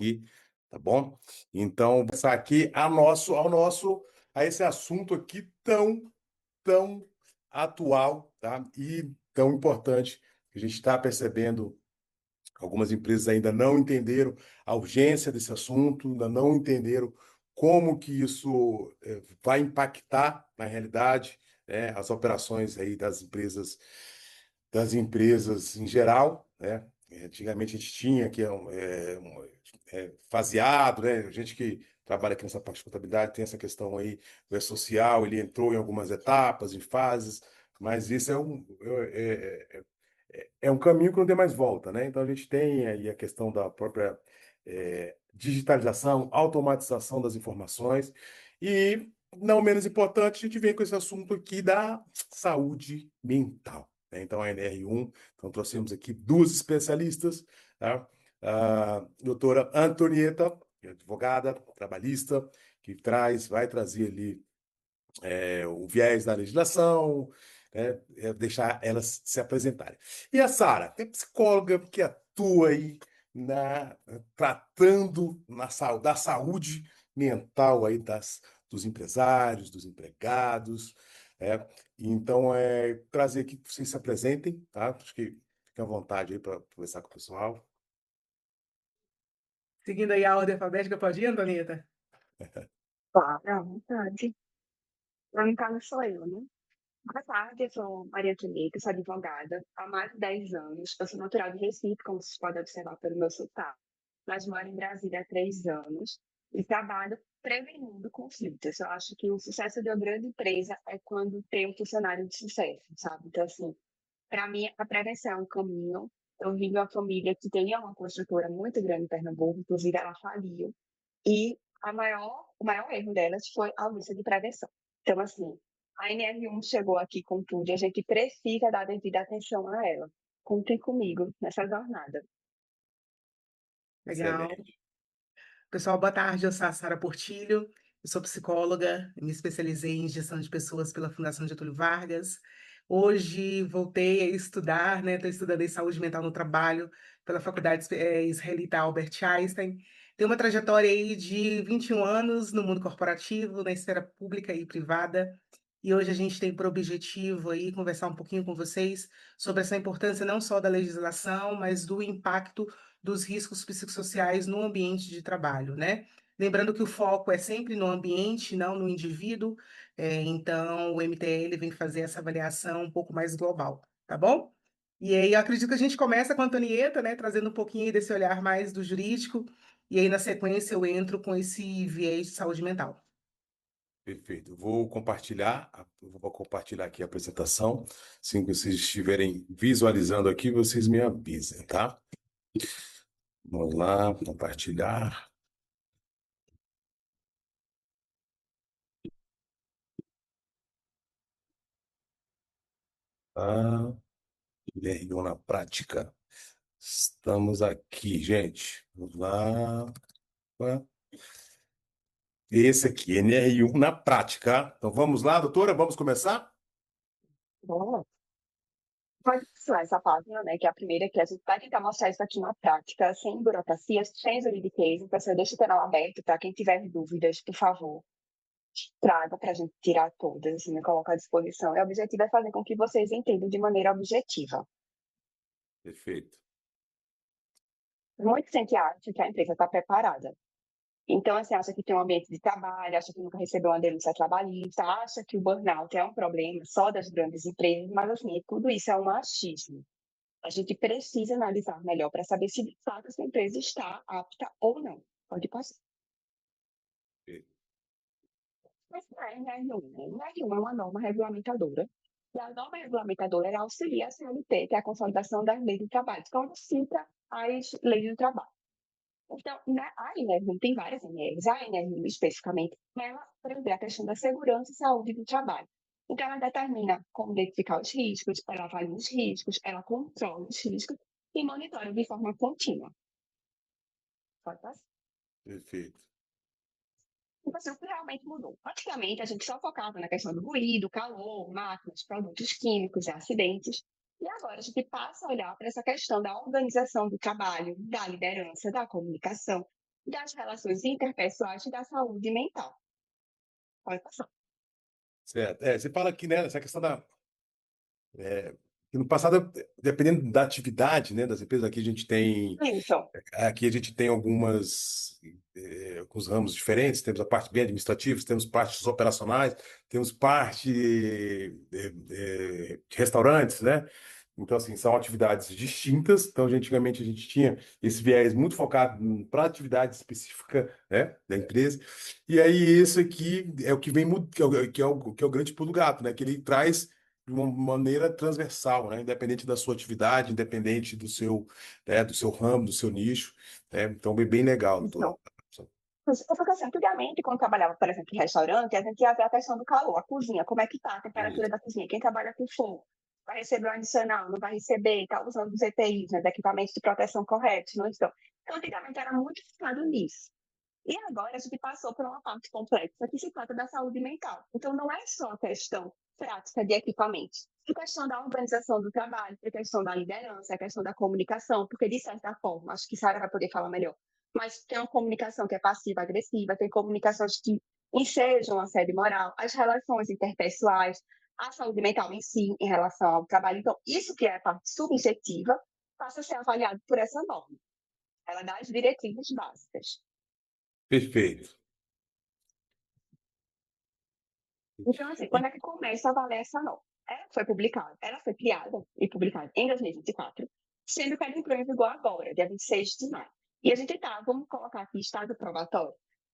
aqui, tá bom? Então, vou passar aqui a esse assunto aqui tão atual, tá? E tão importante que a gente está percebendo. Algumas empresas ainda não entenderam a urgência desse assunto, ainda não entenderam como que isso vai impactar na realidade, né, as operações aí das empresas em geral, né? Antigamente a gente tinha que faseado, né? A gente que trabalha aqui nessa parte de contabilidade tem essa questão aí do social, ele entrou em algumas etapas, em fases, mas isso é um caminho que não tem mais volta, né? Então a gente tem aí a questão da própria digitalização, automatização das informações e, não menos importante, a gente vem com esse assunto aqui da saúde mental, né? Então a NR1, então trouxemos aqui duas especialistas, tá? A doutora Antonieta, que é advogada trabalhista, que vai trazer ali o viés da legislação, né, deixar elas se apresentarem. E a Sara, que é psicóloga que atua aí tratando da saúde mental aí dos empresários, dos empregados, né? Então, trazer aqui que vocês se apresentem, tá? Acho que fica à vontade aí para conversar com o pessoal. Seguindo aí a ordem alfabética, pode ir, Antonieta? Claro, à vontade. No caso sou eu, né? Boa tarde, eu sou Maria Antonieta, sou advogada há mais de 10 anos. Eu sou natural de Recife, como vocês podem observar pelo meu sotaque, mas moro em Brasília há 3 anos e trabalho prevenindo conflitos. Eu acho que o sucesso de uma grande empresa é quando tem um funcionário de sucesso, sabe? Então, assim, para mim, a prevenção é um caminho. Eu vim de uma família que tinha uma construtora muito grande em Pernambuco, inclusive ela faliu. E o maior erro delas foi a ausência de prevenção. Então, assim, a NR1 chegou aqui com tudo e a gente precisa dar devida atenção a ela. Contem comigo nessa jornada. Legal. Excelente. Pessoal, boa tarde. Eu sou a Sara Portilho, eu sou psicóloga, me especializei em gestão de pessoas pela Fundação Getúlio Vargas. Hoje voltei a estudar, né? Estou estudando em saúde mental no trabalho pela Faculdade Israelita Albert Einstein. Tenho uma trajetória aí de 21 anos no mundo corporativo, na esfera pública e privada. E hoje a gente tem por objetivo aí conversar um pouquinho com vocês sobre essa importância não só da legislação, mas do impacto dos riscos psicossociais no ambiente de trabalho, né? Lembrando que o foco é sempre no ambiente, não no indivíduo, então o MTL vem fazer essa avaliação um pouco mais global, tá bom? E aí eu acredito que a gente começa com a Antonieta, né, trazendo um pouquinho desse olhar mais do jurídico, e aí na sequência eu entro com esse viés de saúde mental. Perfeito. Vou compartilhar aqui a apresentação. Assim que vocês estiverem visualizando aqui, vocês me avisem, tá? Vamos lá, compartilhar. Ah, NR1 na prática. Estamos aqui, gente. Vamos lá. Opa. Esse aqui, NR1 na prática. Então vamos lá, doutora, vamos começar? Bom, pode passar essa página, né? Que é a primeira, que a gente vai tentar mostrar isso aqui na prática, sem burocracia, sem juridiquês. Então, você deixa o canal aberto para quem tiver dúvidas, por favor, traga para a gente tirar todas, assim, me colocar à disposição. E o objetivo é fazer com que vocês entendam de maneira objetiva. Perfeito. Muita gente acha que a empresa está preparada. Então, assim, acha que tem um ambiente de trabalho, acha que nunca recebeu uma denúncia trabalhista, acha que o burnout é um problema só das grandes empresas, mas, assim, tudo isso é um achismo. A gente precisa analisar melhor para saber se, de fato, essa empresa está apta ou não. Pode passar. Mas não é NR1, né? NR1 é uma norma regulamentadora. E a norma regulamentadora ela auxilia a CLT, que é a consolidação das leis do trabalho, quando cita as leis do trabalho. Então, a NR1 tem várias NRs, a NR1 especificamente, ela prevê a questão da segurança e saúde do trabalho. Então, ela determina como identificar os riscos, ela avalia os riscos, ela controla os riscos e monitora de forma contínua. Pode passar. Perfeito. Então, assim, o que realmente mudou? Antigamente, a gente só focava na questão do ruído, calor, máquinas, produtos químicos e acidentes. E agora a gente passa a olhar para essa questão da organização do trabalho, da liderança, da comunicação. das relações interpessoais e da saúde mental. Pode passar. Certo. Você fala aqui, né, essa questão que no passado, dependendo da atividade, né, das empresas, Isso. aqui a gente tem alguns ramos diferentes, temos a parte bem administrativa, temos partes operacionais, temos parte de restaurantes, né? Então, assim, são atividades distintas. Então, antigamente a gente tinha esse viés muito focado para atividade específica, né, da empresa. E aí, isso aqui é o que vem, que é o grande pulo do gato, né? Que ele traz de uma maneira transversal, né? Independente da sua atividade, independente do seu ramo, do seu nicho, né? Então, bem legal. Isso. Porque assim, antigamente, quando trabalhava, por exemplo, em restaurante, a gente ia ver a questão do calor, a cozinha, como é que tá a temperatura Isso. da cozinha, quem trabalha com fogo, vai receber um adicional, não vai receber, está usando os EPIs, né, os equipamentos de proteção corretos, não estão. Então, antigamente era muito focado nisso. E agora a gente passou por uma parte complexa que se trata da saúde mental. Então, não é só a questão prática de equipamentos, é questão da organização do trabalho, é questão da liderança, é questão da comunicação, porque, de certa forma, acho que Sara vai poder falar melhor, mas tem uma comunicação que é passiva-agressiva, tem comunicações que ensejam assédio moral, as relações interpessoais, a saúde mental em si, em relação ao trabalho. Então, isso que é a parte subjetiva, passa a ser avaliado por essa norma. Ela dá as diretrizes básicas. Perfeito. Então, assim, quando é que começa a valer essa norma? Ela foi criada e publicada em 2024, sendo que ela entrou em vigor agora, dia 26 de maio. E a gente está, vamos colocar aqui, estado probatório,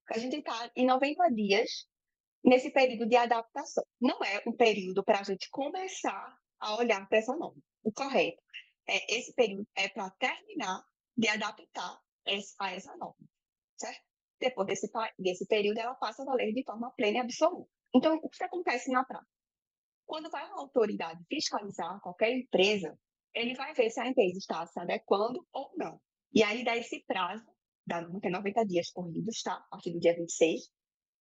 a gente está em 90 dias nesse período de adaptação. Não é um período para a gente começar a olhar para essa norma. O correto esse período é para terminar de adaptar a essa norma, certo? Depois desse período, ela passa a valer de forma plena e absoluta. Então, o que acontece na prática? Quando vai uma autoridade fiscalizar qualquer empresa, ele vai ver se a empresa está se adequando ou não. E aí dá esse prazo, tem 90 dias corridos, tá? A partir do dia 26,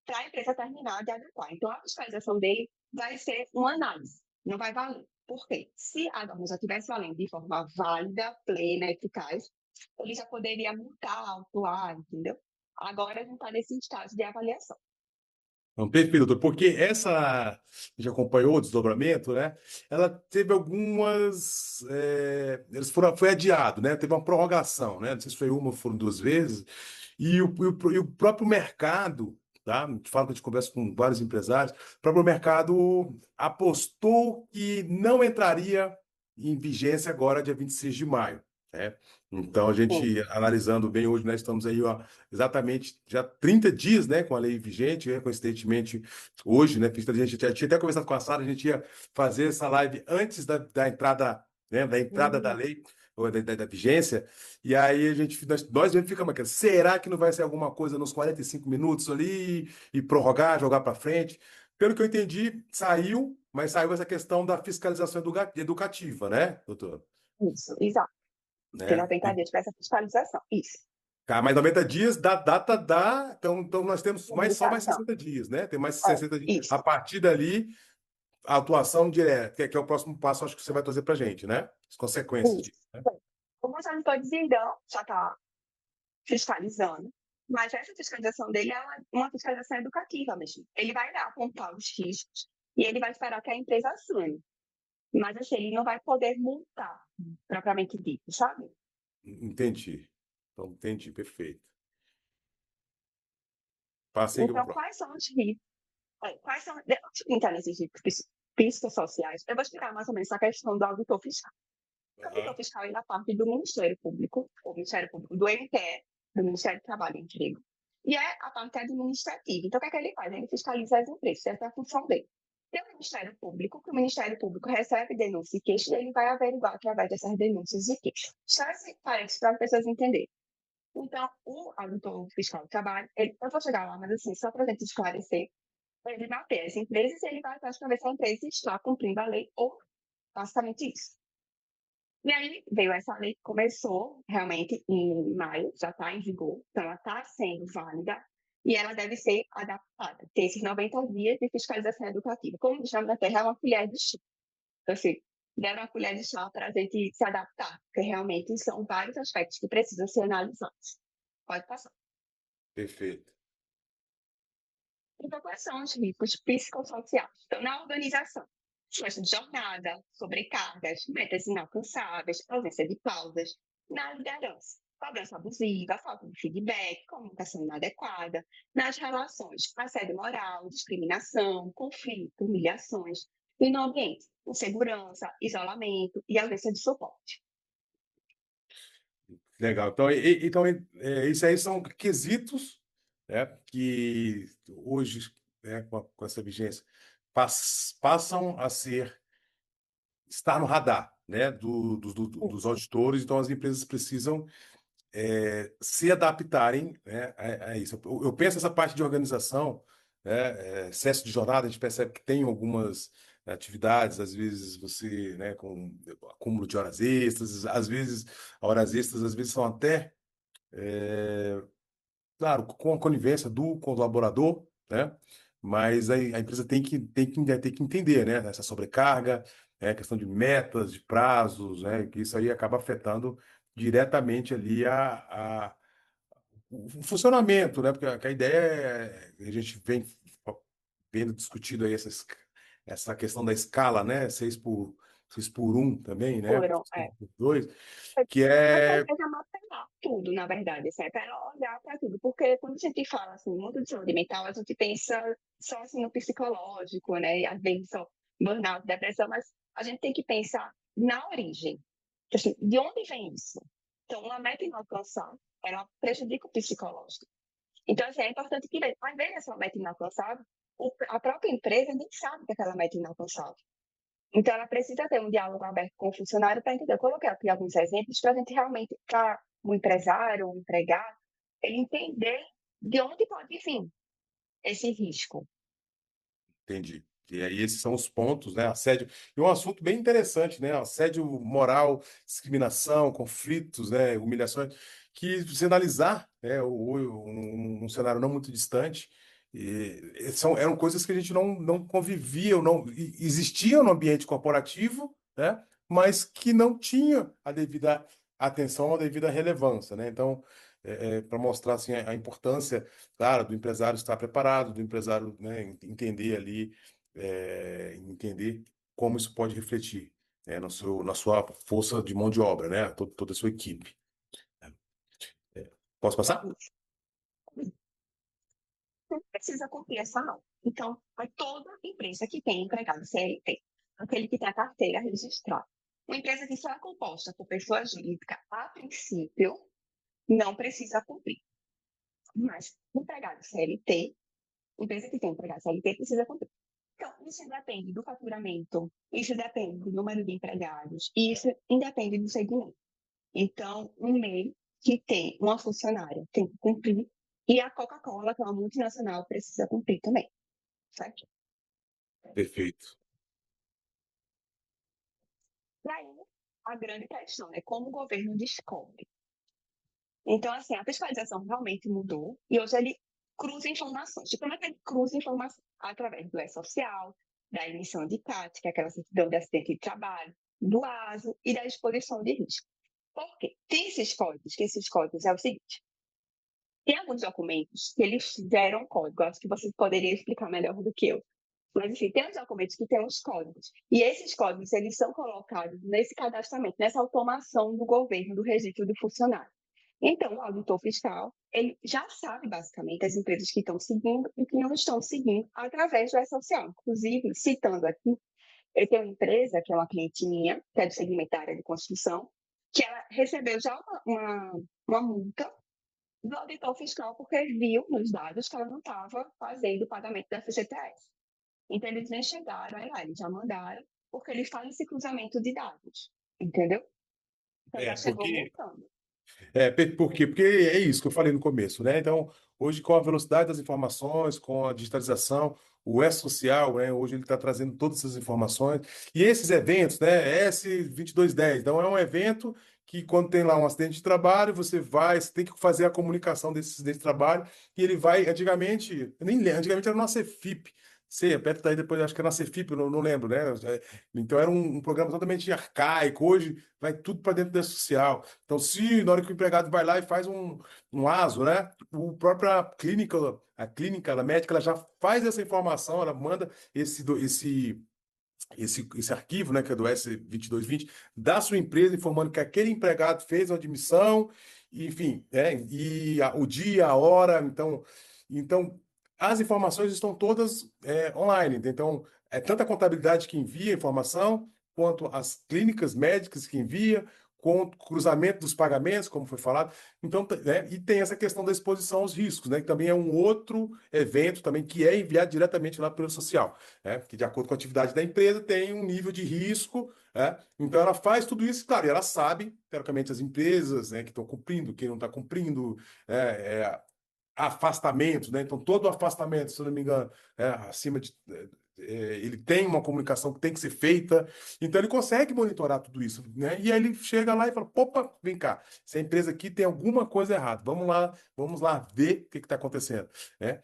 para a empresa terminar de adequar. Então, a fiscalização dele vai ser uma análise, não vai valer. Por quê? Se a norma já estivesse valendo de forma válida, plena, eficaz, ele já poderia multar, autuar, entendeu? Agora a gente está nesse estágio de avaliação. Não, perfeito, doutor, porque a gente acompanhou o desdobramento, né? Ela teve foi adiado, né? Teve uma prorrogação, né? Não sei se foi uma ou foram duas vezes, e o próprio mercado, tá? De fato, a gente conversa com vários empresários, o próprio mercado apostou que não entraria em vigência agora, dia 26 de maio, né? Então, a Sim, gente, analisando bem, hoje nós estamos aí, ó, exatamente já 30 dias, né, com a lei vigente, né, coincidentemente hoje, né, a gente tinha até conversado com a Sara, a gente ia fazer essa live antes da entrada, né, da entrada da hum, lei, ou da vigência, e aí nós mesmo ficamos aqui, será que não vai ser alguma coisa nos 45 minutos ali e prorrogar, jogar para frente? Pelo que eu entendi, saiu, mas saiu essa questão da fiscalização educativa, né, doutor? isso, exato. Tem Né? 90 dias para essa fiscalização. Isso. Mais 90 dias da data da. Então nós temos só mais Publicação. 60 dias, né? Tem mais É, 60 dias. A isso. partir dali, a atuação direta, que é o próximo passo, acho que você vai trazer para a gente, né? As consequências Isso. disso, né? Como os auditores irão já está fiscalizando, mas essa fiscalização dele é uma fiscalização educativa mesmo. Ele vai lá apontar os riscos e ele vai esperar que a empresa assine. Mas assim, ele não vai poder multar, propriamente dito, sabe? Entendi. Então, entendi, perfeito. Passei aqui para o Então, próximo. quais são os riscos? Quais são, antes de entrar nesses riscos psicossociais, eu vou explicar mais ou menos a questão do auditor fiscal. O auditor Aham. fiscal é da parte do Ministério Público, ou Ministério Público do MTE, do Ministério do Trabalho e Emprego, e é a parte administrativa. Então, o que é que ele faz? Ele fiscaliza as empresas, essa é a função dele. Tem o Ministério Público, que o Ministério Público recebe denúncias e queixas, e ele vai averiguar através dessas denúncias e queixas. Só esse parênteses para as pessoas entenderem. Então, o auditor fiscal do trabalho, eu vou chegar lá, mas assim, só para a gente esclarecer, ele mapeia as empresas e ele vai atrás para ver se a empresa está cumprindo a lei ou não. Basicamente isso. E aí veio essa lei que começou realmente em maio, já está em vigor, então ela está sendo válida e ela deve ser adaptada. Tem esses 90 dias de fiscalização educativa. Como chama na Terra, é uma colher de chá. Então, assim, deram uma colher de chá para a gente se adaptar, porque realmente são vários aspectos que precisam ser analisados. Pode passar. Perfeito. Então, quais são os riscos psicossociais? Então, na organização, excesso de jornada, sobrecargas, metas inalcançáveis, ausência de pausas. Na liderança, cobrança abusiva, falta de feedback, comunicação inadequada. Nas relações, assédio moral, discriminação, conflito, humilhações. E no ambiente, insegurança, isolamento e ausência de suporte. Legal. Então, isso aí são quesitos, né, que hoje, né, com essa vigência, passam a estar no radar, né, dos auditores. Então, as empresas precisam se adaptarem, né, a isso. Eu penso essa parte de organização, né, excesso de jornada, a gente percebe que tem algumas atividades, às vezes você, né, com acúmulo de horas extras, às vezes horas extras, às vezes são até, claro, com a conivência do colaborador, né, mas a empresa tem que entender, né, essa sobrecarga, questão de metas, de prazos, né, que isso aí acaba afetando diretamente ali o funcionamento, né? Porque a ideia a gente vem vendo discutido aí essa questão da escala, né? 6 por 1 também, né? Foram, 6 por 2, que essa é empresa mapear tudo, na verdade, certo? Ela olhar para tudo, porque quando a gente fala assim, muito de saúde mental, a gente pensa só assim no psicológico, né? E às vezes só burnout, depressão, mas a gente tem que pensar na origem. Assim, de onde vem isso? Então, uma meta inalcançável, ela prejudica o psicológico. Então, assim, é importante que, às vezes, essa meta inalcançável, a própria empresa nem sabe que aquela meta é inalcançável. Então, ela precisa ter um diálogo aberto com o funcionário para entender. Eu coloquei aqui alguns exemplos para a gente realmente, para o empresário, o empregado, ele entender de onde pode vir esse risco. Entendi. E aí esses são os pontos, né? Assédio. E um assunto bem interessante, né? Assédio moral, discriminação, conflitos, né? Humilhações, que se analisar, né? Um cenário não muito distante, eram coisas que a gente não convivia, ou não existiam no ambiente corporativo, né? Mas que não tinha a devida atenção, a devida relevância, né? Então, para mostrar assim, a importância, claro, do empresário estar preparado, do empresário, né, entender ali, entender como isso pode refletir, né, na sua força de mão de obra, né, toda a sua equipe. Posso passar? Não precisa cumprir essa norma. Então, é toda empresa que tem empregado CLT, aquele que tem a carteira registrada. Uma empresa que só é composta por pessoa jurídica, a princípio, não precisa cumprir. Mas empregado CLT, empresa que tem empregado CLT precisa cumprir. Então, isso depende do faturamento, isso depende do número de empregados, e isso independe do segmento. Então, um MEI que tem uma funcionária tem que cumprir, e a Coca-Cola, que é uma multinacional, precisa cumprir também, certo? Perfeito. E aí, a grande questão é como o governo descobre. Então, assim, a fiscalização realmente mudou, e hoje ele cruza informações. Tipo, como é que ele cruza informações? Através do E-Social, da emissão de CAT, que é aquela certidão de acidente de trabalho, do ASO e da exposição de risco. Por quê? Tem esses códigos, que esses códigos é o seguinte: tem alguns documentos que eles geram código, acho que você poderia explicar melhor do que eu. Mas, enfim, tem os documentos que têm os códigos. E esses códigos, eles são colocados nesse cadastramento, nessa automação do governo, do registro do funcionário. Então, o auditor fiscal, ele já sabe, basicamente, as empresas que estão seguindo e que não estão seguindo através do E-Social. Inclusive, citando aqui, eu tenho uma empresa, que é uma cliente minha, que é do segmento da área de construção, que ela recebeu já uma multa do auditor fiscal porque viu nos dados que ela não estava fazendo o pagamento da FGTS. Então, eles nem chegaram aí lá, eles já mandaram, porque eles fazem esse cruzamento de dados, entendeu? Então, já chegou Porque multando. Por quê? Porque é isso que eu falei no começo, né? Então, hoje, com a velocidade das informações, com a digitalização, o E-Social, né? Hoje ele está trazendo todas essas informações. E esses eventos, né? S2210, então é um evento que, quando tem lá um acidente de trabalho, você tem que fazer a comunicação desse acidente de trabalho, e ele vai, antigamente, eu nem lembro, antigamente era nossa EFIP, sei, aperta aí depois, acho que é na Cefip, eu não lembro, né? Então era um programa totalmente arcaico. Hoje vai tudo para dentro da social. Então, se na hora que o empregado vai lá e faz um ASO, né? O própria clínica, a clínica, a médica, ela já faz essa informação, ela manda esse arquivo, né, que é do S2220, da sua empresa, informando que aquele empregado fez uma admissão, enfim, o dia, a hora, então as informações estão todas online. Então, é tanta a contabilidade que envia a informação, quanto as clínicas médicas que envia, quanto o cruzamento dos pagamentos, como foi falado. Então, né, e tem essa questão da exposição aos riscos, né, que também é um outro evento também que é enviado diretamente lá pelo social, né? Que de acordo com a atividade da empresa tem um nível de risco, né? Então ela faz tudo isso, claro, e ela sabe, teoricamente, as empresas, né, que estão cumprindo, quem não está cumprindo, afastamentos, né? Então todo afastamento, se eu não me engano, acima de ele tem uma comunicação que tem que ser feita, então ele consegue monitorar tudo isso, né? E aí ele chega lá e fala: opa, vem cá, essa empresa aqui tem alguma coisa errada, vamos lá ver o que está acontecendo, né?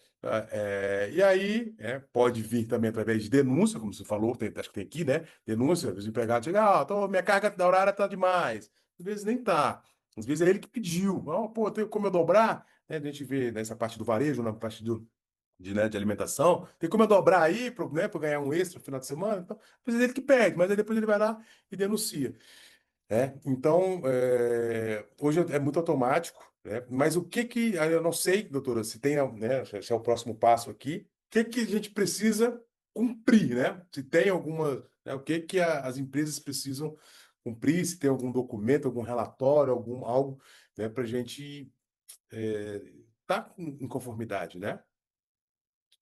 E aí pode vir também através de denúncia, como você falou, acho que tem aqui, né? Denúncia, os empregados chegam: minha carga da horária está demais, às vezes nem tá, às vezes é ele que pediu: pô, tem como eu dobrar? Né? A gente vê nessa parte do varejo, na parte de alimentação, tem como eu dobrar aí para ganhar um extra no final de semana? Então, às vezes é ele que pede, mas aí depois ele vai lá e denuncia. Então, hoje é muito automático, né? Mas eu não sei, doutora, se tem, né, se é o próximo passo aqui, o que a gente precisa cumprir, né? Se tem alguma, né, o que as empresas precisam cumprir, se tem algum documento, algum relatório, algo, né, para a gente estar em conformidade, né?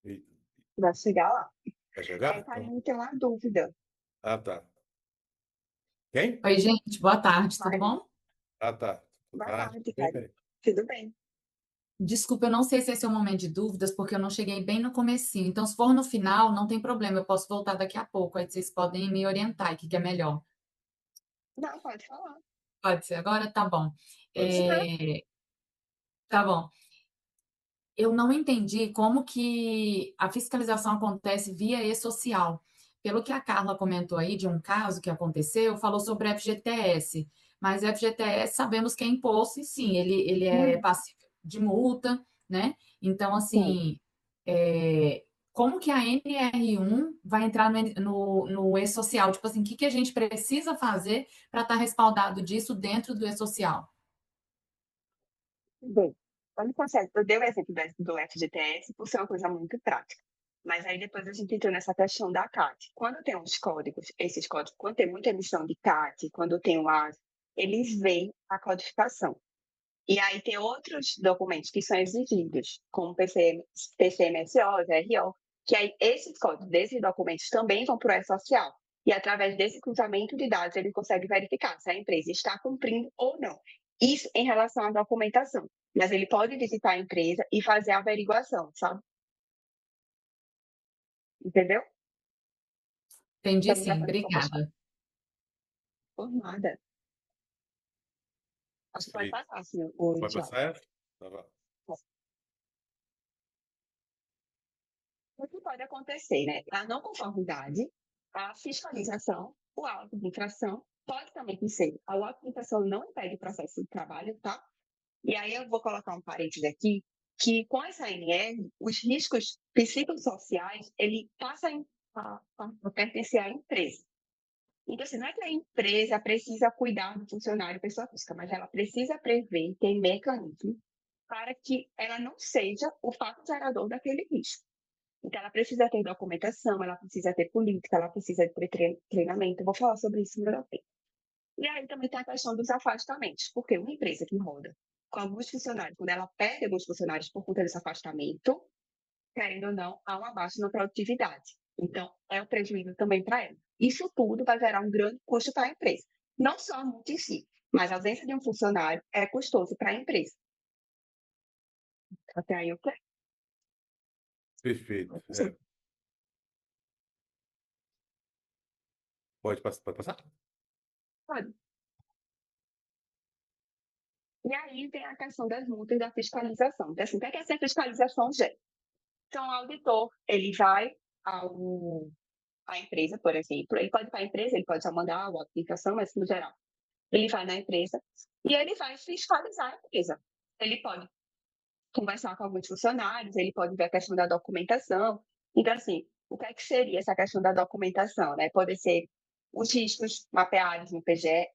E- Vai chegar lá. Vai chegar? Então, Karine tem uma dúvida. tá. Quem? Oi, gente, boa tarde, tudo Karine, bom? Tá. boa Tá. tarde, Bem, Karine. bem. Tudo bem? Desculpa, eu não sei se esse é o momento de dúvidas, porque eu não cheguei bem no comecinho. Então, se for no final, não tem problema, eu posso voltar daqui a pouco, aí vocês podem me orientar, o que que é melhor. Não, pode falar. Pode ser agora? Tá bom. Pode ser. É, tá bom. Eu não entendi como que a fiscalização acontece via e-social. Pelo que a Carla comentou aí de um caso que aconteceu, falou sobre FGTS, mas FGTS sabemos que é imposto e sim, ele é Hum, passível de multa, né? Então, sim. assim, como que a NR1 vai entrar no e-social? Tipo assim, o que que a gente precisa fazer para estar respaldado disso dentro do e-social? Bem, quando consegue, eu dei o exemplo do FGTS por ser uma coisa muito prática. Mas aí depois a gente entrou nessa questão da CAT. Quando tem os códigos, esses códigos, quando tem muita emissão de CAT, quando tem o AS, eles veem a codificação. E aí tem outros documentos que são exigidos, como PCM, PCMSO, GRO, que aí esses códigos desses documentos também vão para o E-Social. E através desse cruzamento de dados, ele consegue verificar se a empresa está cumprindo ou não. Isso em relação à documentação. Mas ele pode visitar a empresa e fazer a averiguação, sabe? Entendeu? Entendi Para mim, sim, para fechar. obrigada. Por nada. Acho que pode Felipe, passar, assim, o vai Thiago. passar essa? Tá bom. O que pode acontecer, né? A não conformidade, a fiscalização, o auto de infração, pode também ser. A auto de infração não impede o processo de trabalho, tá? E aí eu vou colocar um parênteses aqui, que com essa ANR, os riscos psicossociais, ele passa a pertencer à empresa. Então, assim, não é que a empresa precisa cuidar do funcionário pessoa física, mas ela precisa prever, ter mecanismo para que ela não seja o fato gerador daquele risco. Então, ela precisa ter documentação, ela precisa ter política, ela precisa ter treinamento. Eu vou falar sobre isso melhor. E aí também tem a questão dos afastamentos, porque uma empresa que roda com alguns funcionários, quando ela perde alguns funcionários por conta desse afastamento, querendo ou não, há uma baixa na produtividade. Então, é um prejuízo também para ela. Isso tudo vai gerar um grande custo para a empresa. Não só a multa em si, mas a ausência de um funcionário é custoso para a empresa. Até aí eu quero. Perfeito. Pode passar? Pode. E aí tem a questão das multas da fiscalização. Então, assim, o que é essa fiscalização, gente? Então, o auditor, ele vai ao, à empresa, por exemplo. Ele pode ir para a empresa, ele pode só mandar uma aplicação, mas no geral, ele vai na empresa e ele vai fiscalizar a empresa. Ele pode conversar com alguns funcionários, ele pode ver a questão da documentação. Então, assim, o que é que seria essa questão da documentação, né? Pode ser os riscos mapeados no PGR,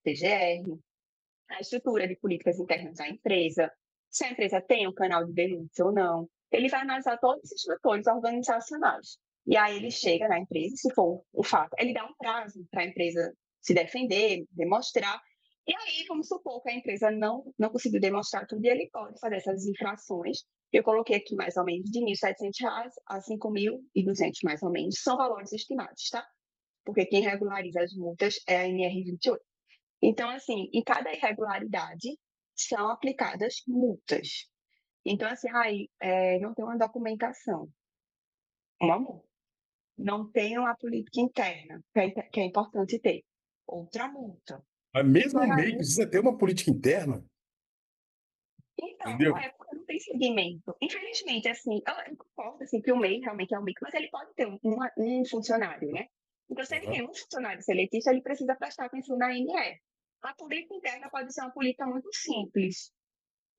a estrutura de políticas internas da empresa, se a empresa tem um canal de denúncia ou não. Ele vai analisar todos esses fatores organizacionais. E aí ele chega na empresa, se for o fato, ele dá um prazo para a empresa se defender, demonstrar. E aí, vamos supor que a empresa não conseguiu demonstrar tudo, e ele pode fazer essas infrações. Eu coloquei aqui mais ou menos de R$ 1.700 a R$ 5.200, mais ou menos. São valores estimados, tá? Porque quem regulariza as multas é a NR28. Então, assim, em cada irregularidade são aplicadas multas. Então, assim, não tem uma documentação, uma multa. Não tem uma política interna, que é importante ter, outra multa. Mas mesmo o Fora MEI isso, precisa ter uma política interna, então, entendeu? porque não tem segmento. Infelizmente, assim, eu concordo assim, que o MEI realmente é o MEI, mas ele pode ter um funcionário, né? Então, se ele Aham. tem um funcionário seletista, ele precisa prestar atenção na ANR. A política interna pode ser uma política muito simples.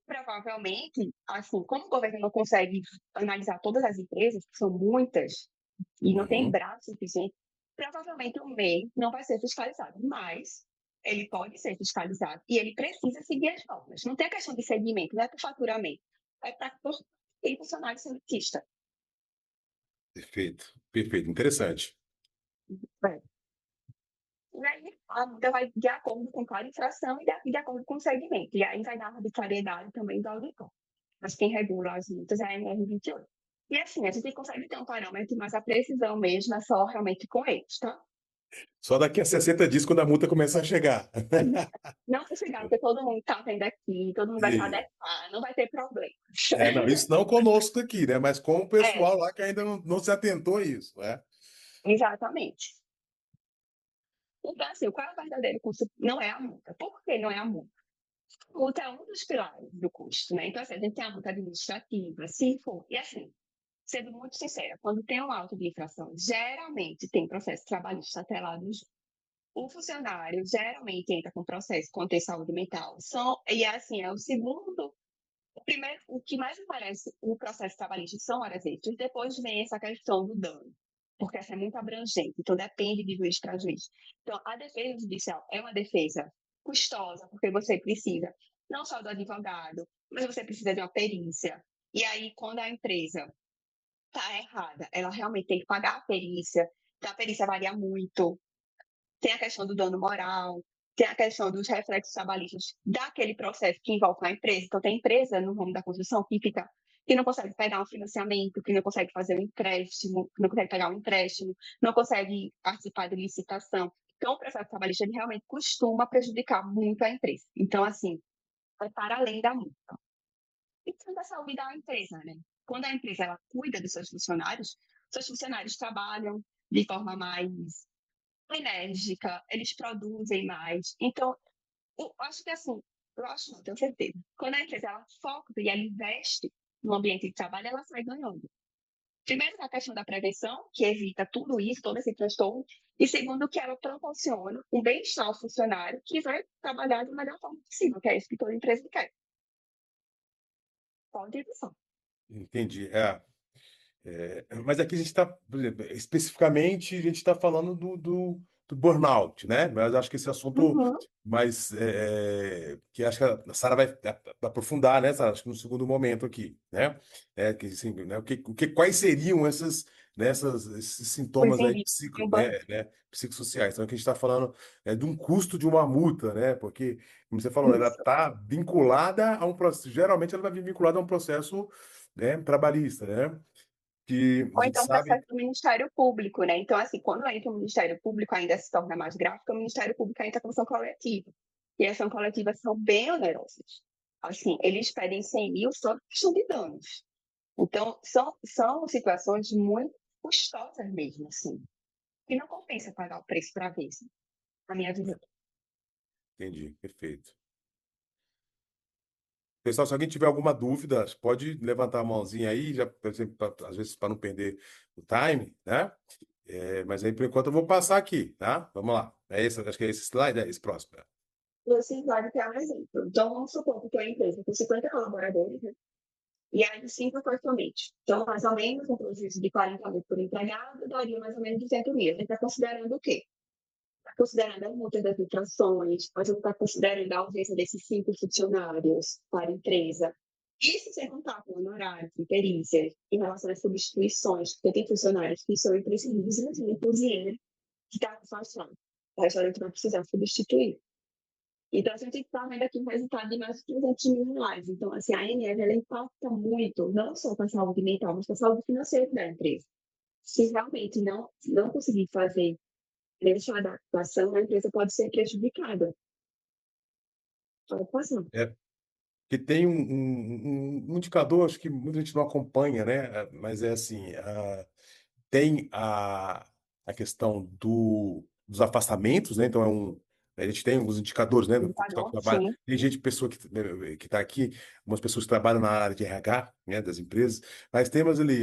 Provavelmente, assim, como o governo não consegue analisar todas as empresas, que são muitas, e não tem Uhum. braço suficiente, provavelmente o MEI não vai ser fiscalizado, mas ele pode ser fiscalizado e ele precisa seguir as normas. Não tem a questão de segmento, não é por faturamento, é para ele funcionário seletista. Perfeito, perfeito, interessante. É. E aí a multa vai de acordo com cada infração e de acordo com o segmento. E aí vai dar a arbitrariedade também do auditor. Mas quem regula as multas é a NR28. E assim, a gente consegue ter um parâmetro, mas a precisão mesmo é só realmente com eles, tá? Só daqui a 60 dias, quando a multa começar a chegar. Não se chegar, porque todo mundo está vendo aqui, todo mundo vai se Sim. adequar, não vai ter problema. Não, isso não conosco aqui, né? Mas com o É, pessoal lá que ainda não se atentou a isso, né? exatamente. Então, assim, qual é o verdadeiro custo? Não é a multa. Por que não é a multa? A multa é um dos pilares do custo, né? Então, assim, a gente tem a multa administrativa, se for. E assim, sendo muito sincera, quando tem um auto de infração, geralmente tem processo trabalhista atrelado junto. O funcionário geralmente entra com processo contra a saúde mental. E assim, é o segundo. O primeiro, o que mais aparece o processo trabalhista são horas extras, depois vem essa questão do dano, porque essa é muito abrangente, então depende de juiz para juiz. Então, a defesa judicial é uma defesa custosa, porque você precisa não só do advogado, mas você precisa de uma perícia. E aí, quando a empresa está errada, ela realmente tem que pagar a perícia, então a perícia varia muito. Tem a questão do dano moral, tem a questão dos reflexos trabalhistas daquele processo que envolve a empresa. Então, tem empresa no ramo da construção que não consegue pegar um financiamento, que não consegue fazer um empréstimo, que não consegue pegar um empréstimo, não consegue participar de licitação. Então, o processo trabalhista ele realmente costuma prejudicar muito a empresa. Então, assim, é para além da multa. E tem a saúde da empresa, né? Quando a empresa ela cuida dos seus funcionários trabalham de forma mais enérgica, eles produzem mais. Então, eu acho que assim, eu acho, não, tenho certeza. Quando a empresa ela foca e ela investe no ambiente de trabalho, ela sai ganhando. Primeiro, na questão da prevenção, que evita tudo isso, todo esse transtorno. E segundo, que ela proporciona um bem-estar ao funcionário que vai trabalhar da melhor forma possível, que é isso que toda empresa quer. Pode ir só. Entendi. Mas aqui a gente está, por exemplo, especificamente, a gente está falando do burnout, né? Mas acho que esse assunto Uhum. mais que acho que a Sara vai aprofundar, né, Sara? Acho que no segundo momento aqui, né? Que, assim, né? Quais seriam esses Pois sintomas aí entendi. psicossociais? Então, aqui a gente está falando de um custo de uma multa, né? Porque, como você falou, ela Isso. está vinculada a um processo, geralmente ela vai vir vinculada a um processo, né, trabalhista, né? Que a Ou gente então sabe. processo do Ministério Público, né? Então, assim, quando entra o Ministério Público, ainda se torna mais gráfico, o Ministério Público entra com ação coletiva. E as ações coletivas são bem onerosas. Assim, eles pedem 100 mil só por questão de danos. Então, são situações muito custosas mesmo, assim, que não compensa pagar o preço para ver, assim, na minha visão. Entendi, perfeito. Pessoal, se alguém tiver alguma dúvida, pode levantar a mãozinha aí, já, por exemplo, às vezes para não perder o time, né? Mas aí, por enquanto, eu vou passar aqui, tá? Vamos lá. É esse, acho que é esse slide, é esse próximo. E esse slide é um exemplo. Então, vamos supor que tem uma empresa com 50 colaboradores, né? E aí, 5 apartamentos. Então, mais ou menos, um prejuízo de 40 mil por empregado daria mais ou menos 200 mil. A gente está considerando o quê? Está considerando as multas das infrações, mas não está considerando a ausência desses 5 funcionários para a empresa. Isso sem contar com honorários, perícias, em relação às substituições, porque tem funcionários que são imprescindíveis, e o cozinheiro que está afastado. O restaurante vai precisar substituir. Então, a gente está vendo aqui um resultado de mais de 300 mil reais. Então, assim, a ANL, ela impacta muito, não só com a saúde mental, mas com a saúde financeira da empresa. Se realmente não conseguir fazer essa adaptação, a empresa pode ser prejudicada. Pode passar. Que tem um indicador, acho que muita gente não acompanha, né? Mas é assim, tem a questão dos afastamentos, né? Então a gente tem alguns indicadores, né? Do pessoal que trabalha. Sim. Tem gente, pessoa que está aqui, algumas pessoas que trabalham na área de RH, né? Das empresas, mas temos ali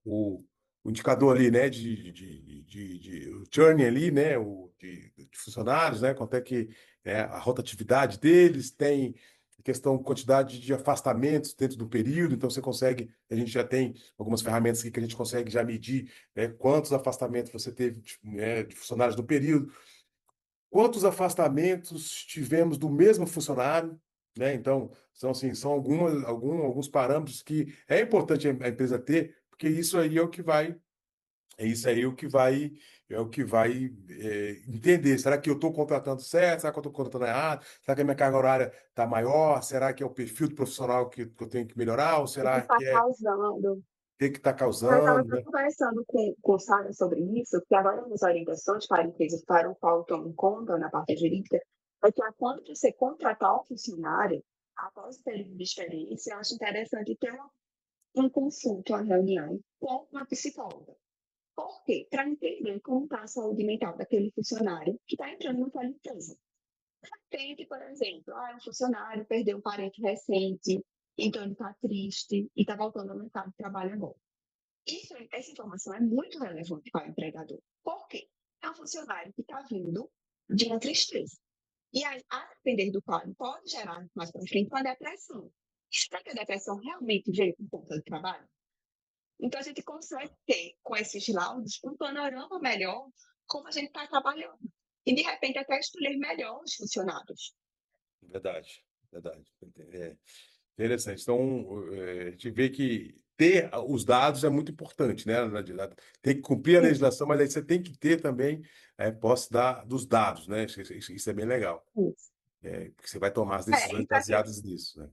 o, o indicador ali, né? O churn ali, né? De funcionários, né? Quanto é que a rotatividade deles, tem questão quantidade de afastamentos dentro do período, então você consegue, a gente já tem algumas ferramentas aqui que a gente consegue já medir, né, quantos afastamentos você teve de funcionários do período, quantos afastamentos tivemos do mesmo funcionário, né? Então, são alguns parâmetros que é importante a empresa ter, porque isso aí é o que vai entender. Será que eu estou contratando certo? Será que eu estou contratando errado? Será que a minha carga horária está maior? Será que é o perfil do profissional que eu tenho que melhorar? Ou O que será está que é causando. o que está Eu estava causando, até né? conversando com o Sara sobre isso, que agora nas orientações para empresas para o qual tomam conta na parte jurídica, é que quando você contratar um funcionário, após o período de experiência, eu acho interessante ter um consulta, uma reunião com uma psicóloga. Por quê? Para entender como está a saúde mental daquele funcionário que está entrando naquela empresa. Tem por exemplo, um funcionário perdeu um parente recente, então ele está triste e está voltando ao mercado de trabalho agora. Essa informação é muito relevante para o empregador. Por quê? É um funcionário que está vindo de uma tristeza. E aí, a depender do quadro, pode gerar mais para frente uma depressão. Será que a depressão realmente veio por conta do trabalho? Então, a gente consegue ter, com esses laudos, um panorama melhor como a gente está trabalhando. E, de repente, até escolher melhor os funcionários. Verdade, verdade. Interessante. Então, a gente vê que ter os dados é muito importante, né? Tem que cumprir a Isso, legislação, mas aí você tem que ter também posse dos dados, né? Isso é bem legal. isso. Porque você vai tomar as decisões Isso aqui, baseadas nisso, né?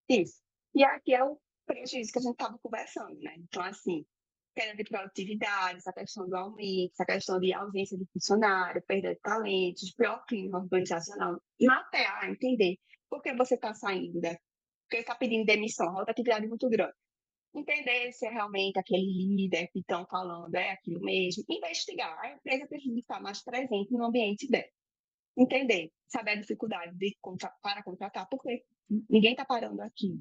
isso. E aqui é o prejuízo que a gente estava conversando, né? Então, assim, perda de produtividade, essa questão do aumento, essa questão de ausência de funcionário, perda de talentos, pior clima organizacional. Mapear, entender por que você está saindo, né? Porque está pedindo demissão, a rotatividade é muito grande. Entender se é realmente aquele líder que estão falando é aquilo mesmo. Investigar. A empresa precisa estar mais presente no ambiente dela. Entender, saber a dificuldade para contratar, porque ninguém está parando aqui.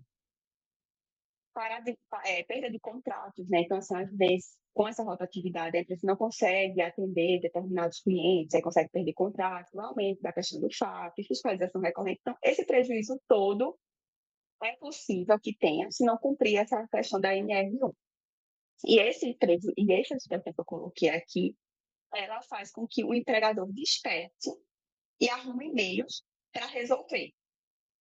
Perda de contratos, né? Então, assim, às vezes, com essa rotatividade, a empresa não consegue atender determinados clientes, aí consegue perder contratos, o aumento da questão do FAP, fiscalização recorrente. Então, esse prejuízo todo é possível que tenha se não cumprir essa questão da NR1. E essa situação que eu coloquei aqui, ela faz com que o empregador desperte e arrume meios para resolver.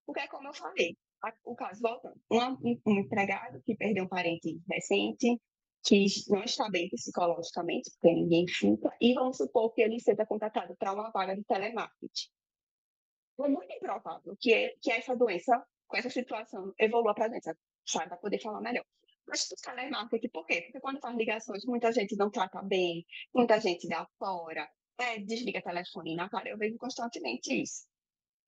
Porque, como eu falei, o caso voltando, um empregado que perdeu um parente recente, que não está bem psicologicamente, porque ninguém fica, e vamos supor que ele seja contratado para uma vaga de telemarketing. É muito improvável que essa doença, com essa situação, evolua para a doença. Vai poder falar melhor. Mas o telemarketing, por quê? Porque quando faz ligações, muita gente não trata bem, muita gente dá fora, desliga telefone na cara. Eu vejo constantemente isso.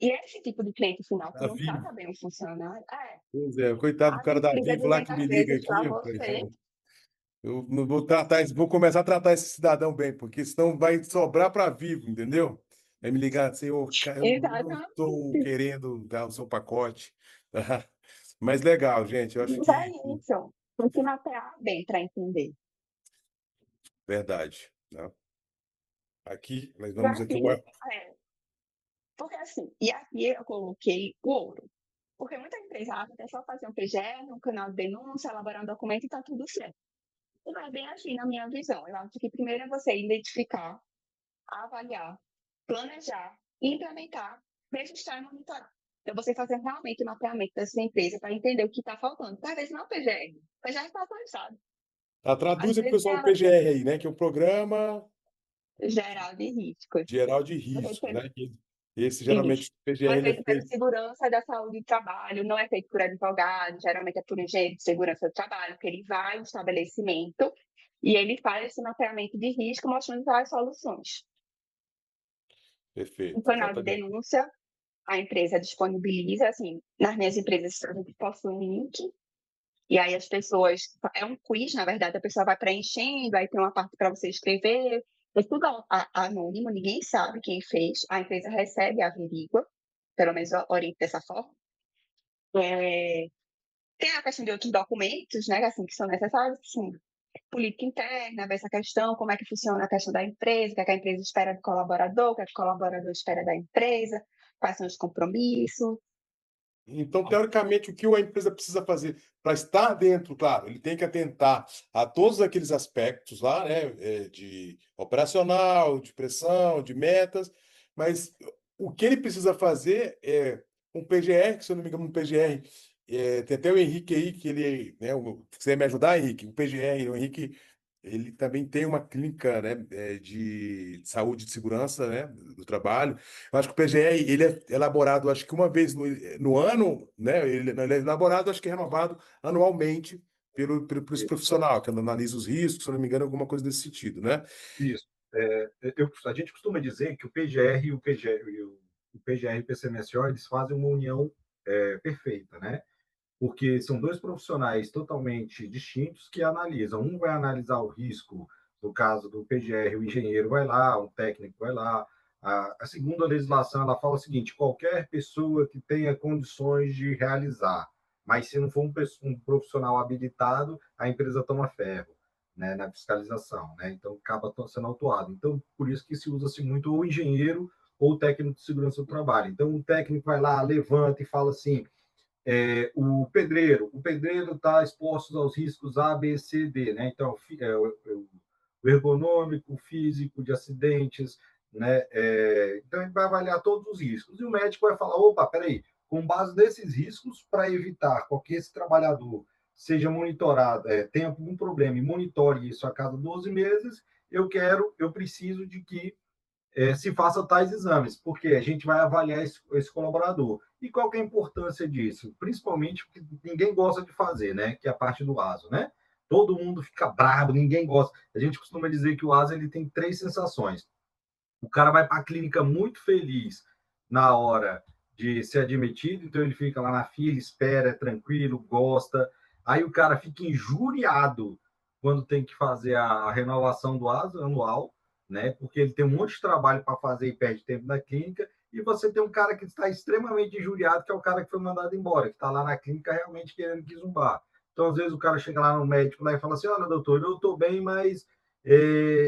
E esse tipo de cliente final que Da não Vivo. trata bem o funcionário, Pois é, coitado do cara da liga Vivo lá que 200 me liga vezes aqui. para Eu falei, você. eu não vou tratar, vou começar a tratar esse cidadão bem, porque senão vai sobrar para Vivo, entendeu? Vai me ligar assim, eu não estou Exatamente. querendo dar o seu pacote. Tá? Mas legal, gente. Eu acho Mas é que isso. Tem que mapear bem para entender. verdade, né? Aqui, nós E vamos aqui. aqui, é, porque assim, e aqui eu coloquei o ouro. Porque muita empresa acha que é só fazer um PGR, um canal de denúncia, elaborar um documento e está tudo certo. E não é bem assim, na minha visão. Eu acho que primeiro é você identificar, avaliar, planejar, implementar, registrar e monitorar. Então, você fazer realmente o mapeamento dessa empresa para entender o que está faltando. Talvez não é o PGR. O PGR está atualizado. Às Traduz aí para o vezes pessoal o é PGR aí, né? Que é o Programa geral de riscos. Geral de Riscos, né? Esse Isso. geralmente o PGR Foi ele é feito pela feito. segurança da saúde do trabalho, não é feito por advogado, geralmente é por engenheiro de segurança do trabalho, que ele vai no estabelecimento e ele faz esse mapeamento de risco mostrando as soluções. Um Perfeito, canal de exatamente. denúncia, a empresa disponibiliza, assim, nas minhas empresas a gente possui um link, e aí as pessoas, é um quiz, na verdade, a pessoa vai preenchendo, aí tem uma parte para você escrever, é tudo anônimo, ninguém sabe quem fez, a empresa recebe, averigua, pelo menos orienta dessa forma. É, tem a questão de outros documentos, né, assim, que são necessários, sim. Política interna, ver essa questão, como é que funciona a questão da empresa, o que é que a empresa espera do colaborador, o que é que o colaborador espera da empresa, quais são os compromissos. Então, teoricamente, o que a empresa precisa fazer para estar dentro, claro, ele tem que atentar a todos aqueles aspectos lá, né, de operacional, de pressão, de metas, mas o que ele precisa fazer é um PGR, que se eu não me engano, um PGR, tem até o Henrique aí, que ele, né, se quiser me ajudar, Henrique, o PGR, o Henrique, ele também tem uma clínica, né, de saúde e de segurança, né, do trabalho. Eu acho que o PGR ele é elaborado, acho que uma vez no ano, né? Ele é elaborado, acho que é renovado anualmente por esse profissional, que analisa os riscos, se eu não me engano, alguma coisa desse sentido, né? Isso. A gente costuma dizer que o PGR e o PGR, o PGR e o PCMSO, eles fazem uma união perfeita, né? Porque são dois profissionais totalmente distintos que analisam. Um vai analisar o risco, no caso do PGR, o engenheiro vai lá, o técnico vai lá. A segunda legislação ela fala o seguinte: qualquer pessoa que tenha condições de realizar, mas se não for um profissional habilitado, a empresa toma ferro, né, na fiscalização, né? Então acaba sendo autuado. Então por isso que se usa-se muito o engenheiro ou o técnico de segurança do trabalho. Então o técnico vai lá, levanta e fala assim: o pedreiro está exposto aos riscos A, B, C, D, né? Então, o ergonômico, o físico, de acidentes, né? Então, ele vai avaliar todos os riscos. E o médico vai falar, opa, peraí, com base nesses riscos, para evitar que esse trabalhador seja monitorado, tenha algum problema e monitore isso a cada 12 meses, eu preciso de que se faça tais exames, porque a gente vai avaliar esse colaborador. E qual que é a importância disso? Principalmente porque ninguém gosta de fazer, né? Que é a parte do ASO, né? Todo mundo fica bravo, ninguém gosta. A gente costuma dizer que o ASO ele tem três sensações. O cara vai para a clínica muito feliz na hora de ser admitido, então ele fica lá na fila, espera, é tranquilo, gosta. Aí o cara fica injuriado quando tem que fazer a renovação do ASO anual, né? Porque ele tem um monte de trabalho para fazer e perde tempo na clínica. E você tem um cara que está extremamente injuriado, que é o cara que foi mandado embora, que está lá na clínica realmente querendo que zumbar. Então, às vezes, o cara chega lá no médico lá e fala assim: olha, doutor, eu estou bem, mas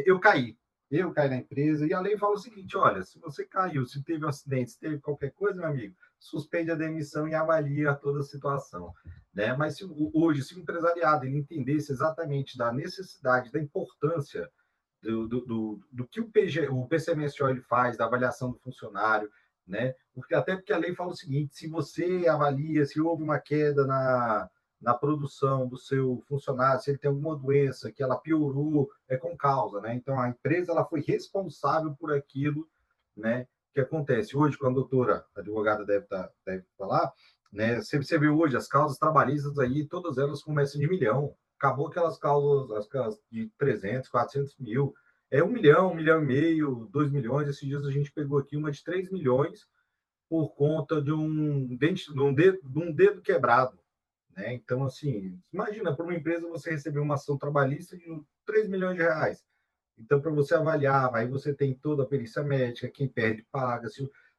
eu caí na empresa, e a lei fala o seguinte: olha, se você caiu, se teve um acidente, se teve qualquer coisa, meu amigo, suspende a demissão e avalia toda a situação. Né? Mas hoje, se o empresariado ele entendesse exatamente da necessidade, da importância do que o PCMSO ele faz, da avaliação do funcionário, né? Porque a lei fala o seguinte: se você avalia, se houve uma queda na produção do seu funcionário, se ele tem alguma doença que ela piorou, é com causa, né? Então a empresa ela foi responsável por aquilo, né? Que acontece hoje, quando a doutora a advogada deve falar, né? Você vê hoje as causas trabalhistas aí, todas elas começam de milhão. Acabou aquelas causas, as causas de 300, 400 mil. É 1 milhão e meio, 2 milhões. Esses dias a gente pegou aqui uma de 3 milhões por conta de um dedo quebrado, né? Então, assim, imagina, para uma empresa você receber uma ação trabalhista de 3 milhões de reais. Então, para você avaliar, aí você tem toda a perícia médica, quem perde paga,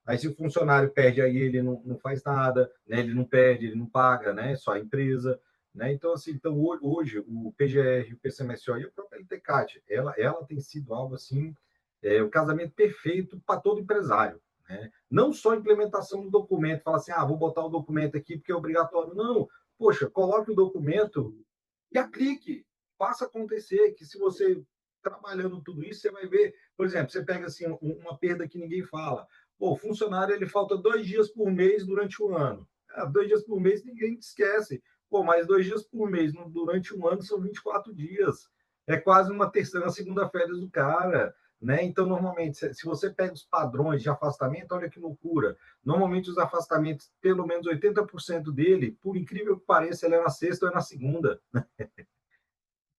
aí se o funcionário perde, aí ele não faz nada, né? Ele não perde, ele não paga, né? Só a empresa. Né? Então, assim, então, hoje, o PGR, o PCMSO e a própria LTCAT, ela tem sido algo assim, o casamento perfeito para todo empresário. Né? Não só a implementação do documento, fala assim, vou botar o documento aqui porque é obrigatório. Não, poxa, coloque o documento e aplique, faça acontecer, que se você trabalhando tudo isso, você vai ver, por exemplo, você pega assim uma perda que ninguém fala. Pô, o funcionário ele falta 2 dias por mês durante o ano. 2 dias por mês ninguém esquece. Pô, mas 2 dias por mês durante um ano são 24 dias. É quase uma terceira, uma segunda férias do cara. Né? Então, normalmente, se você pega os padrões de afastamento, olha que loucura. Normalmente, os afastamentos, pelo menos 80% dele, por incrível que pareça, ele é na sexta ou é na segunda.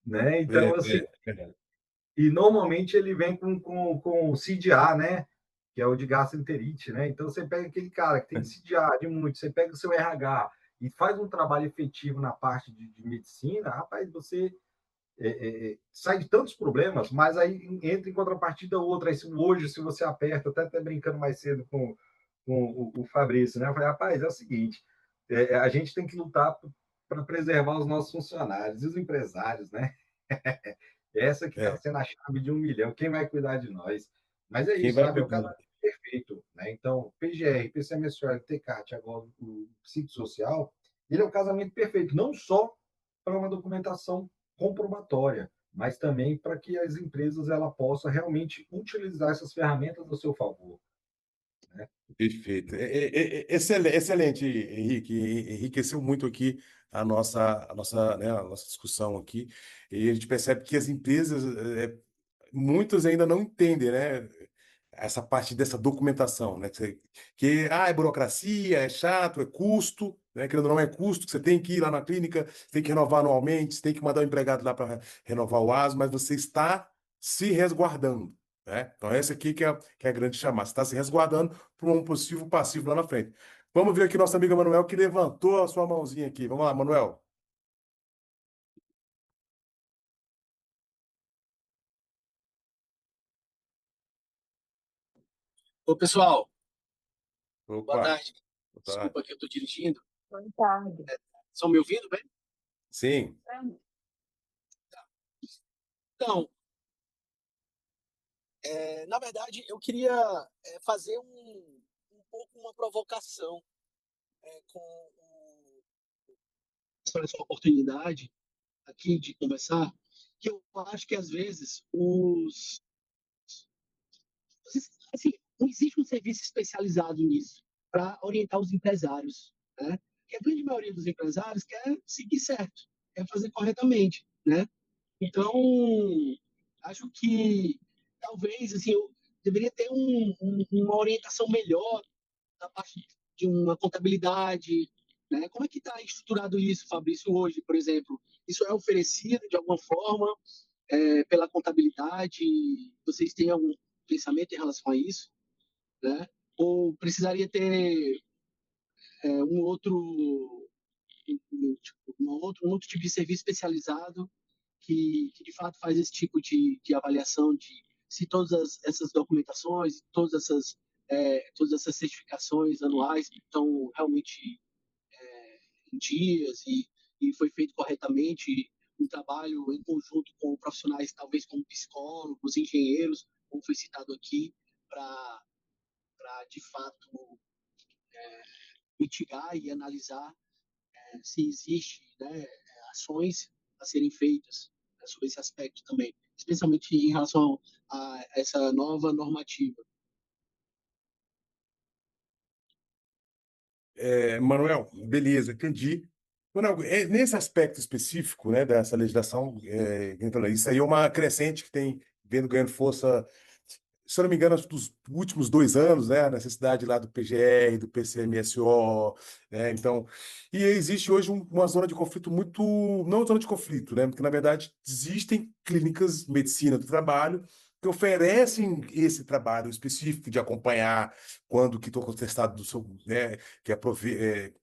Né? Então, assim, e normalmente ele vem com CDA, né? Que é o de gastroenterite, né? Então você pega aquele cara que tem CDA de muito, você pega o seu RH e faz um trabalho efetivo na parte de medicina, rapaz, você sai de tantos problemas, mas aí entra em contrapartida outra. Aí, hoje, se você aperta, até brincando mais cedo com o Fabrício, né? Eu falei, rapaz, é o seguinte, a gente tem que lutar para preservar os nossos funcionários e os empresários, né? Essa que está sendo a chave de 1 milhão. Quem vai cuidar de nós? Mas é Quem isso, vai sabe? É o cuidar? casamento perfeito. Né? Então, PGR, PCMSO, TCAT, agora o psicossocial, ele é o casamento perfeito, não só para uma documentação comprobatória, mas também para que as empresas ela possam realmente utilizar essas ferramentas a seu favor. Né? Perfeito. Excelente, Henrique. Enriqueceu muito aqui né, a nossa discussão aqui. E a gente percebe que as empresas, muitas ainda não entendem, né, essa parte dessa documentação, né? É burocracia, é chato, é custo, né? Querendo ou não, é custo, que você tem que ir lá na clínica, tem que renovar anualmente, você tem que mandar o empregado lá para renovar o ASO, mas você está se resguardando. Né? Então, essa aqui que é a grande chamada. Você está se resguardando para um possível passivo lá na frente. Vamos ver aqui nossa amiga Manuel, que levantou a sua mãozinha aqui. Vamos lá, Manuel. Ô, pessoal, boa Opa, tarde. boa tarde. Desculpa que eu estou dirigindo. Boa tarde. Estão me ouvindo bem? Sim. Então, na verdade, eu queria fazer um pouco uma provocação com essa oportunidade aqui de conversar, que eu acho que às vezes assim, não existe um serviço especializado nisso para orientar os empresários, né? Porque a grande maioria dos empresários quer seguir certo, quer fazer corretamente, né? Então, acho que talvez assim, eu deveria ter uma orientação melhor da parte de uma contabilidade, né? Como é que está estruturado isso, Fabrício, hoje, por exemplo? Isso é oferecido de alguma forma pela contabilidade? Vocês têm algum pensamento em relação a isso, né? Ou precisaria ter um outro um outro tipo de serviço especializado que de fato faz esse tipo de avaliação de se essas documentações, todas essas certificações anuais estão realmente em dias e foi feito corretamente um trabalho em conjunto com profissionais, talvez como psicólogos, engenheiros, como foi citado aqui, para de fato mitigar e analisar se existe, né, ações a serem feitas, né, sobre esse aspecto também, especialmente em relação a essa nova normativa. Manuel, beleza, entendi. Manuel, nesse aspecto específico, né, dessa legislação, isso aí é uma crescente que tem vendo ganhando força, se eu não me engano, dos últimos 2 anos, né, a necessidade lá do PGR, do PCMSO, né, então, e existe hoje uma zona de conflito muito, não zona de conflito, né, porque na verdade existem clínicas de medicina do trabalho que oferecem esse trabalho específico de acompanhar quando que estou contestado do seu, né, que é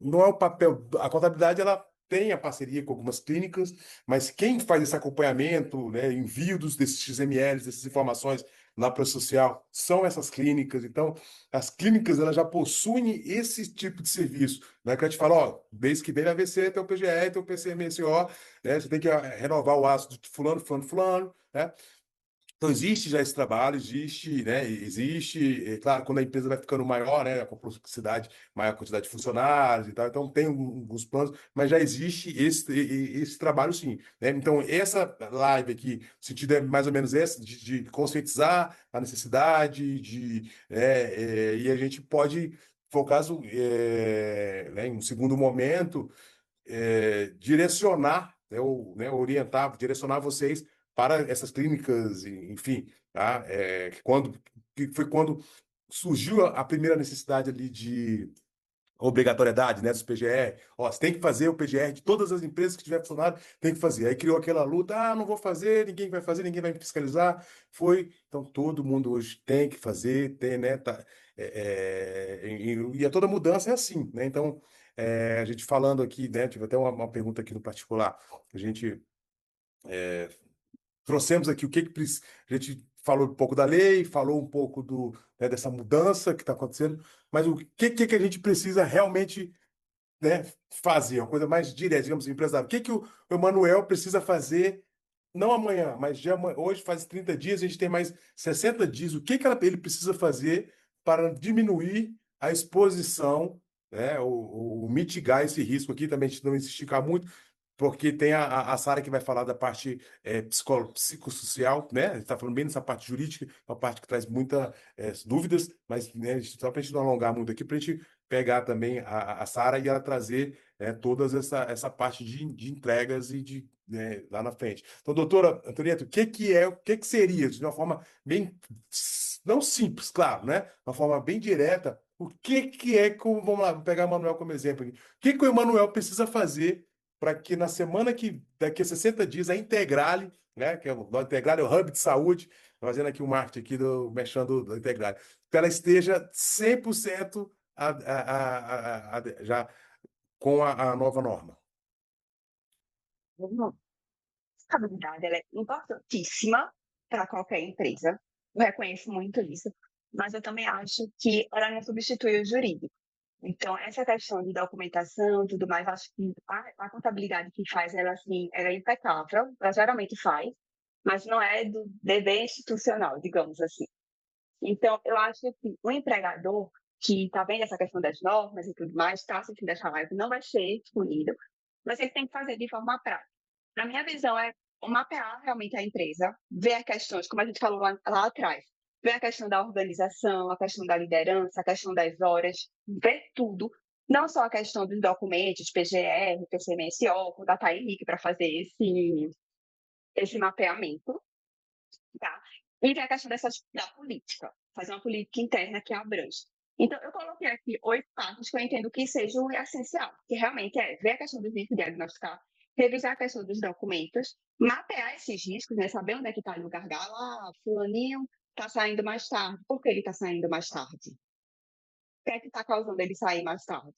não é o papel, a contabilidade ela tem a parceria com algumas clínicas, mas quem faz esse acompanhamento, né, envio desses XMLs, dessas informações lá para o social, são essas clínicas. Então, as clínicas elas já possuem esse tipo de serviço, né? Que a gente fala, ó, mês que vem vai vencer teu PGE, teu PCMSO, né? Você tem que renovar o ácido de fulano, fulano, fulano, né? Então, existe já esse trabalho, existe, né? Existe, é claro, quando a empresa vai ficando maior, né? Com a complexidade, maior quantidade de funcionários e tal, então tem alguns planos, mas já existe esse trabalho sim, né? Então, essa live aqui, o sentido é mais ou menos esse, de conscientizar a necessidade, e a gente pode, for o caso, né, em um segundo momento, direcionar, né, ou, né, orientar, direcionar vocês para essas clínicas, enfim, tá? Que foi quando surgiu a primeira necessidade ali de obrigatoriedade, né, dos PGR. Ó, você tem que fazer o PGR de todas as empresas que tiver funcionário, tem que fazer. Aí criou aquela luta, não vou fazer, ninguém vai fazer, ninguém vai me fiscalizar. Então todo mundo hoje tem que fazer, tem, né, e a toda mudança é assim, né? Então, a gente falando aqui, né, tive até uma pergunta aqui no particular, a gente trouxemos aqui a gente falou um pouco da lei, falou um pouco né, dessa mudança que está acontecendo, mas o que a gente precisa realmente, né, fazer, uma coisa mais direta, digamos assim, empresário. O que o Emanuel precisa fazer, não amanhã, mas hoje faz 30 dias, a gente tem mais 60 dias. O ele precisa fazer para diminuir a exposição, né, ou mitigar esse risco aqui, também a gente não esticar muito, porque tem a Sara que vai falar da parte psicossocial, né? A gente está falando bem dessa parte jurídica, uma parte que traz muitas dúvidas, mas né, só para a gente não alongar muito aqui, para a gente pegar também a Sara e ela trazer toda essa parte de entregas e né, lá na frente. Então, doutora Antonieta, o que seria, de uma forma bem, não simples, claro, né? Uma forma bem direta, vamos lá, vou pegar o Emanuel como exemplo aqui. O que o Emanuel precisa fazer para que daqui a 60 dias, a Integrale, né, que o Integrale é o hub de saúde, fazendo aqui o marketing aqui mexendo do Integrale, que ela esteja 100% já com a nova norma. A habilidade ela é importantíssima para qualquer empresa. Eu reconheço muito isso, mas eu também acho que ela não substitui o jurídico. Então, essa questão de documentação e tudo mais, acho que a contabilidade que faz, ela, assim, ela é impecável, ela geralmente faz, mas não é do dever institucional, digamos assim. Então, eu acho que o empregador que está vendo essa questão das normas e tudo mais, está assistindo essa live, não vai ser excluído, mas ele tem que fazer de forma prática. Na minha visão, é mapear realmente a empresa, ver as questões, como a gente falou lá atrás, ver a questão da organização, a questão da liderança, a questão das horas, ver tudo, não só a questão dos documentos, PGR, PCMSO, contratar a Henrique para fazer esse mapeamento, tá? E ver a questão da política, fazer uma política interna que abrange. Então, eu coloquei aqui 8 passos que eu entendo que sejam essencial, que realmente é ver a questão do risco diagnosticar, revisar a questão dos documentos, mapear esses riscos, né? Saber onde é que está o gargalo. Fulaninho está saindo mais tarde. Por que ele está saindo mais tarde? O que é que está causando ele sair mais tarde?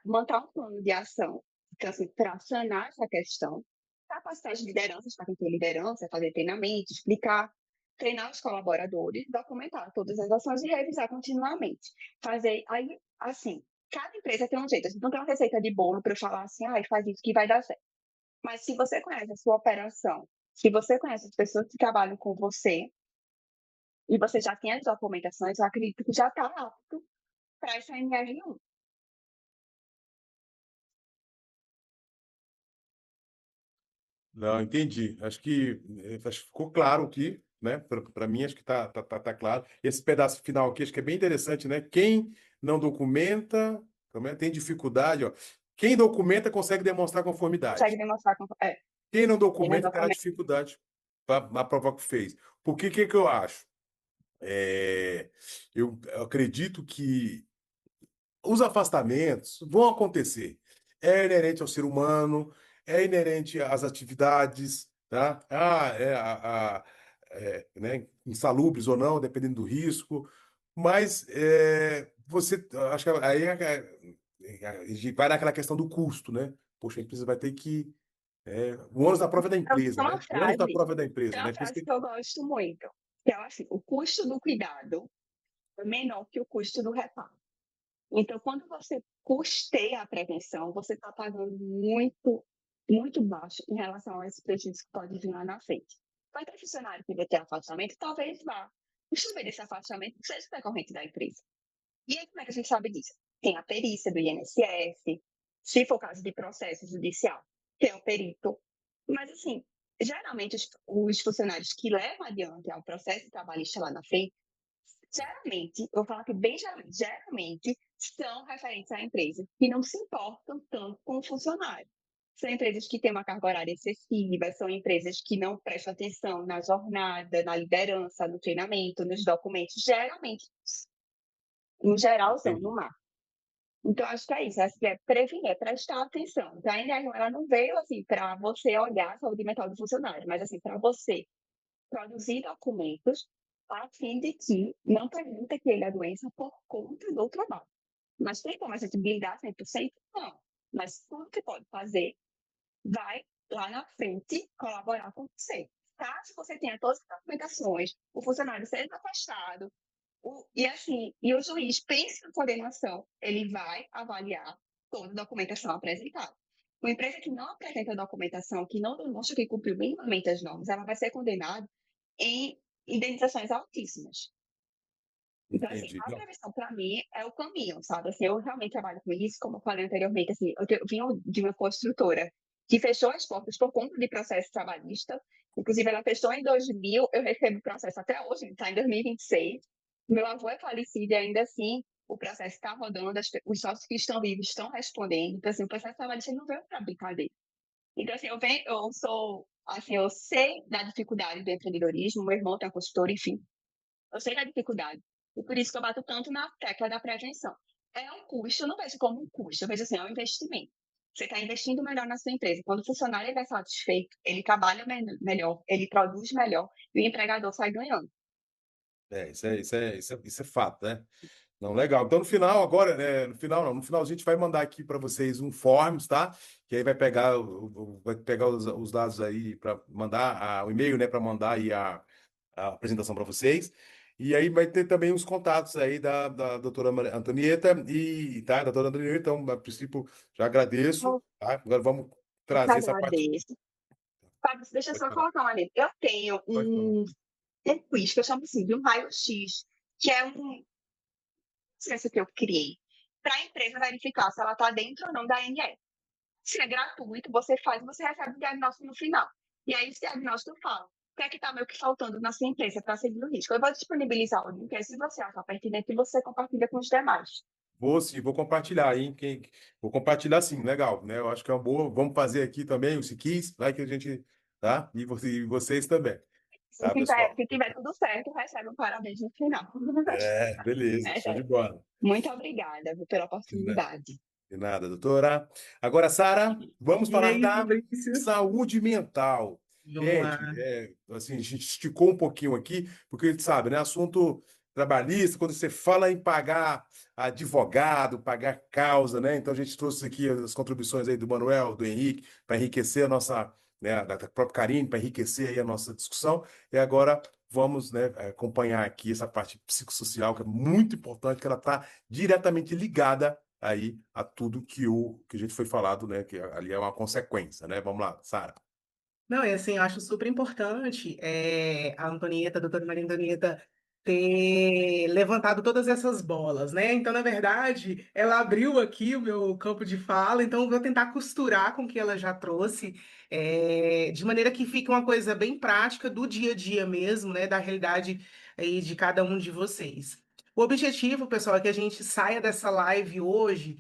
Montar um plano de ação, então, assim, para sanar essa questão, capacitar as lideranças, para quem tem liderança, fazer treinamento, explicar, treinar os colaboradores, documentar todas as ações e revisar continuamente. Fazer, aí, assim, cada empresa tem um jeito. A gente não tem uma receita de bolo para eu falar assim, faz isso que vai dar certo. Mas se você conhece a sua operação, se você conhece as pessoas que trabalham com você, e você já tem as documentações, eu acredito que já está apto para essa NR1. Não, entendi. Acho que ficou claro aqui, né? Para mim, acho que tá claro. Esse pedaço final aqui, acho que é bem interessante, né? Quem não documenta, também tem dificuldade, ó. Quem documenta consegue demonstrar Consegue conformidade. demonstrar Quem não quem não documenta terá documenta. dificuldade para provar o que fez. Por que eu acho? Eu acredito que os afastamentos vão acontecer. É inerente ao ser humano, é inerente às atividades, tá? Né, insalubres ou não, dependendo do risco. Mas você, acho que aí a gente vai naquela questão do custo, né? poxa, a empresa vai ter que... o ônus da prova é da empresa, Tem né? uma O ônus da frase, prova é da empresa, tem né? uma frase que eu gosto muito, que é assim, o custo do cuidado é menor que o custo do reparo. Então, quando você custeia a prevenção, você está pagando muito, muito baixo em relação a esse prejuízo que pode vir lá na frente. Vai ter funcionário que vai ter afastamento, talvez vá. O chuveiro desse afastamento seja decorrente da empresa. E aí, como é que a gente sabe disso? Tem a perícia do INSS, se for caso de processo judicial, tem o perito. Mas, assim, geralmente os funcionários que levam adiante ao processo trabalhista lá na frente, geralmente, eu vou falar que bem geralmente são referentes à empresa que não se importam tanto com o funcionário. São empresas que têm uma carga horária excessiva, são empresas que não prestam atenção na jornada, na liderança, no treinamento, nos documentos, geralmente, em geralzão, no mar. Então, acho que é isso, acho que é prevenir, é prestar atenção. Então, ainda ela não veio assim para você olhar a saúde mental do funcionário, mas assim, para você produzir documentos a fim de que não permita que ele a doença por conta do trabalho. Mas tem como a gente blindar 100%? Não. Mas tudo que pode fazer vai lá na frente colaborar com você. Caso você tenha todas as documentações, o funcionário seja afastado, e o juiz pense na condenação, ele vai avaliar toda a documentação apresentada. Uma empresa que não apresenta documentação, que não demonstra que cumpriu minimamente as normas, ela vai ser condenada em indenizações altíssimas. Então, assim, Entendi. a Não, prevenção, para mim, é o caminho, sabe? Assim, eu realmente trabalho com isso, como eu falei anteriormente, assim, eu vim de uma construtora que fechou as portas por conta de processo trabalhista. Inclusive, ela fechou em 2000, eu recebo processo até hoje, está em 2026. Meu avô é falecido e ainda assim o processo está rodando, os sócios que estão vivos estão respondendo. Então, assim, o processo trabalhista não veio para brincadeira. Então, assim, eu sou, assim, eu sei da dificuldade do empreendedorismo, meu irmão tem uma consultora, enfim, eu sei da dificuldade. E por isso que eu bato tanto na tecla da prevenção. É um custo, eu não vejo como um custo, eu vejo assim, é um investimento. Você está investindo melhor na sua empresa. Quando o funcionário ele é satisfeito, ele trabalha melhor, ele produz melhor e o empregador sai ganhando. isso é fato, né? Não, legal. Então, no final, agora, no final não, no final a gente vai mandar aqui para vocês um forms, tá? Que aí vai pegar, vai pegar os dados aí para mandar o e-mail, né? Para mandar aí a apresentação para vocês. E aí vai ter também os contatos aí da doutora Antonieta tá? Doutora Antonieta, então, a princípio, já agradeço, Eu tá? Agora vamos que trazer essa parte. agradeço. Fábio, deixa eu Pode só falar, colocar uma letra. Eu tenho pode falar. um quiz que eu chamo assim de um raio-x, que é ciência que eu criei, para a empresa verificar se ela está dentro ou não da ANS. Se é gratuito, você faz, você recebe o diagnóstico no final. E aí, esse diagnóstico fala o que é que está meio que faltando na sua empresa para seguir o risco. Eu vou disponibilizar o link, aí se você achar pertinente, você compartilha com os demais. Vou sim, vou compartilhar, hein? Vou compartilhar sim, legal, né? Eu acho que é uma boa. Vamos fazer aqui também o Siquis, vai que a gente, tá? E vocês também, tá, Se pessoal? tiver tudo certo, recebe um parabéns no final. Beleza, É, show de é. bola. Muito obrigada pela De na- oportunidade. de nada, doutora. Agora, Sara, vamos E falar aí, da Fabrício? saúde mental. Vamos Gente, lá. assim, a gente esticou um pouquinho aqui, porque a gente sabe, né? Assunto trabalhista, quando você fala em pagar advogado, pagar causa, né? Então a gente trouxe aqui as contribuições aí do Manuel, do Henrique, para enriquecer a nossa, né, da própria Karine, para enriquecer aí a nossa discussão. E agora vamos, né, acompanhar aqui essa parte psicossocial, que é muito importante, que ela está diretamente ligada aí a tudo que a gente foi falado, né? Que ali é uma consequência, né? Vamos lá, Sara. Não, e assim, eu acho super importante a Antonieta, a doutora Maria Antonieta, ter levantado todas essas bolas, né? Então, na verdade, ela abriu aqui o meu campo de fala, então eu vou tentar costurar com o que ela já trouxe, de maneira que fique uma coisa bem prática do dia a dia mesmo, né? Da realidade aí de cada um de vocês. O objetivo, pessoal, é que a gente saia dessa live hoje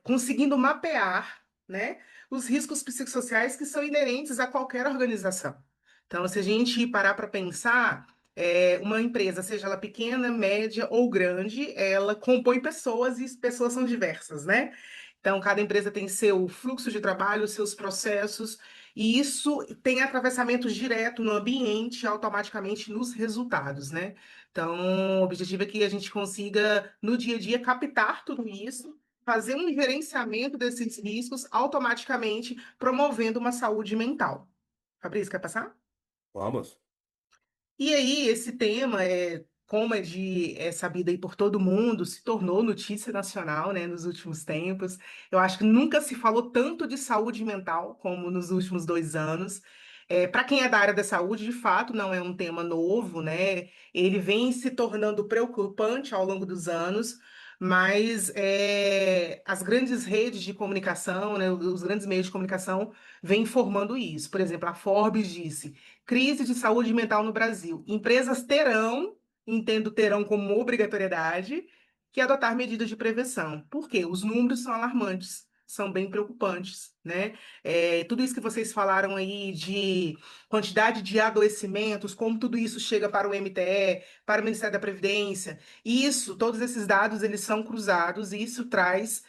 conseguindo mapear, né? Os riscos psicossociais que são inerentes a qualquer organização. Então, se a gente parar para pensar, uma empresa, seja ela pequena, média ou grande, ela compõe pessoas e as pessoas são diversas, né? Então, cada empresa tem seu fluxo de trabalho, seus processos, e isso tem atravessamento direto no ambiente, automaticamente nos resultados, né? Então, o objetivo é que a gente consiga, no dia a dia, captar tudo isso fazer um gerenciamento desses riscos automaticamente, promovendo uma saúde mental. Fabrício, quer passar? Vamos. E aí, esse tema, como é sabido aí por todo mundo, se tornou notícia nacional, né, nos últimos tempos. Eu acho que nunca se falou tanto de saúde mental como nos últimos 2 anos. Para quem é da área da saúde, de fato, não é um tema novo, né? Ele vem se tornando preocupante ao longo dos anos, mas as grandes redes de comunicação, né, os grandes meios de comunicação vêm informando isso. Por exemplo, a Forbes disse: crise de saúde mental no Brasil. Empresas terão, entendo terão como obrigatoriedade, que adotar medidas de prevenção. Por quê? Os números são alarmantes, são bem preocupantes, né? Tudo isso que vocês falaram aí de quantidade de adoecimentos, como tudo isso chega para o MTE, para o Ministério da Previdência, isso, todos esses dados, eles são cruzados e isso traz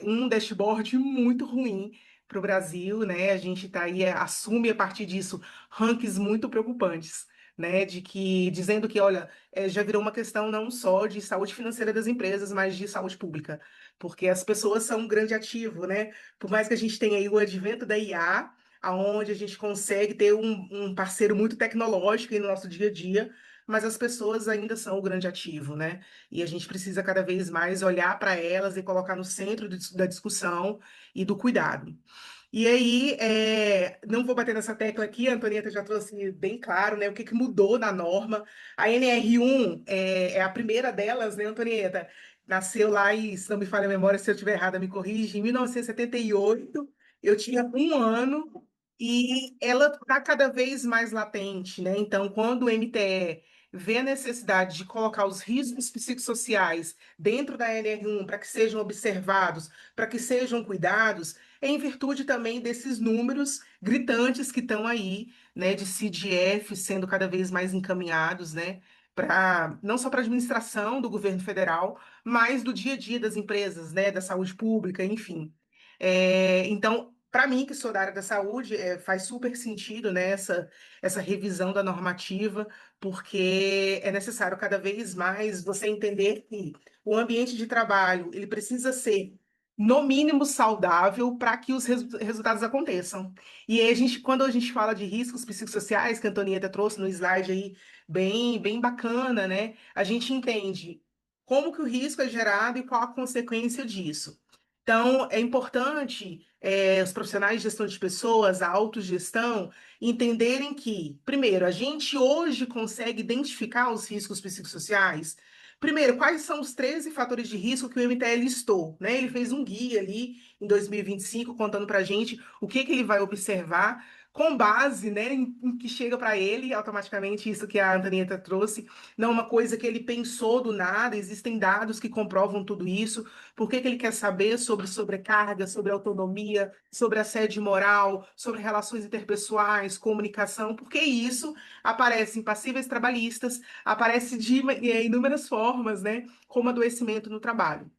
um dashboard muito ruim para o Brasil, né? A gente tá aí, assume a partir disso rankings muito preocupantes, né? Dizendo que, olha, já virou uma questão não só de saúde financeira das empresas, mas de saúde pública, porque as pessoas são um grande ativo, né? Por mais que a gente tenha aí o advento da IA, aonde a gente consegue ter um parceiro muito tecnológico aí no nosso dia a dia, mas as pessoas ainda são o grande ativo, né? E a gente precisa cada vez mais olhar para elas e colocar no centro da discussão e do cuidado. E aí, não vou bater nessa tecla aqui, a Antonieta já trouxe bem claro, né, o que que mudou na norma. A NR1 é a primeira delas, né, Antonieta? Nasceu lá, e se não me falha a memória, se eu estiver errada, me corrige, em 1978. Eu tinha 1 ano e ela está cada vez mais latente, né? Então, quando o MTE vê a necessidade de colocar os riscos psicossociais dentro da NR1 para que sejam observados, para que sejam cuidados, em virtude também desses números gritantes que estão aí, né, de CDF sendo cada vez mais encaminhados, né, para não só para a administração do governo federal, mas do dia a dia das empresas, né, da saúde pública, enfim. Então, para mim, que sou da área da saúde, faz super sentido, né, essa revisão da normativa, porque é necessário cada vez mais você entender que o ambiente de trabalho ele precisa ser no mínimo saudável para que os resultados aconteçam. E aí quando a gente fala de riscos psicossociais, que a Antonieta trouxe no slide aí, bem, bem bacana, né? A gente entende como que o risco é gerado e qual a consequência disso. Então, é importante os profissionais de gestão de pessoas, a autogestão, entenderem que, primeiro, a gente hoje consegue identificar os riscos psicossociais. Primeiro, quais são os 13 fatores de risco que o MTL listou, né? Ele fez um guia ali em 2025 contando para a gente o que ele vai observar com base, né, em que chega para ele automaticamente isso que a Antonieta trouxe, não é uma coisa que ele pensou do nada, existem dados que comprovam tudo isso. Por que ele quer saber sobre sobrecarga, sobre autonomia, sobre assédio moral, sobre relações interpessoais, comunicação? Porque isso aparece em passíveis trabalhistas, aparece de inúmeras formas, né? Como adoecimento no trabalho.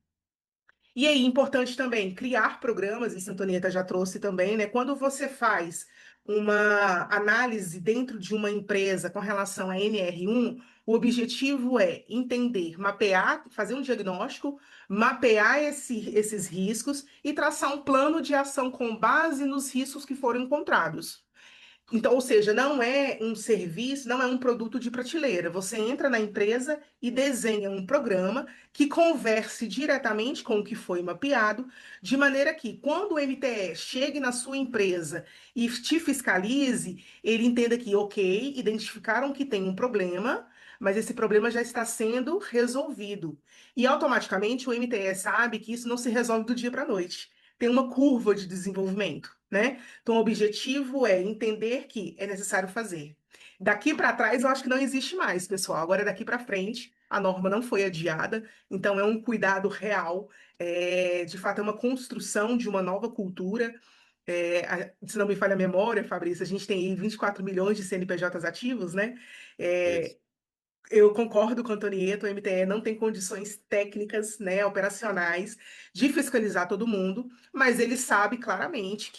E aí, importante também, criar programas, isso a Antonieta já trouxe também, né? Quando você faz uma análise dentro de uma empresa com relação a NR1, o objetivo é entender, mapear, fazer um diagnóstico, mapear esses riscos e traçar um plano de ação com base nos riscos que foram encontrados. Então, ou seja, não é um serviço, não é um produto de prateleira. Você entra na empresa e desenha um programa que converse diretamente com o que foi mapeado, de maneira que, quando o MTE chegue na sua empresa e te fiscalize, ele entenda que, ok, identificaram que tem um problema, mas esse problema já está sendo resolvido. E automaticamente o MTE sabe que isso não se resolve do dia para a noite. Tem uma curva de desenvolvimento, né? Então, o objetivo é entender que é necessário fazer. Daqui para trás, eu acho que não existe mais, pessoal. Agora, daqui para frente, a norma não foi adiada, então é um cuidado real, de fato, é uma construção de uma nova cultura. Se não me falha a memória, Fabrício, a gente tem aí 24 milhões de CNPJs ativos, né? Isso. É, eu concordo com a Antonieta, o MTE não tem condições técnicas, né, operacionais, de fiscalizar todo mundo, mas ele sabe claramente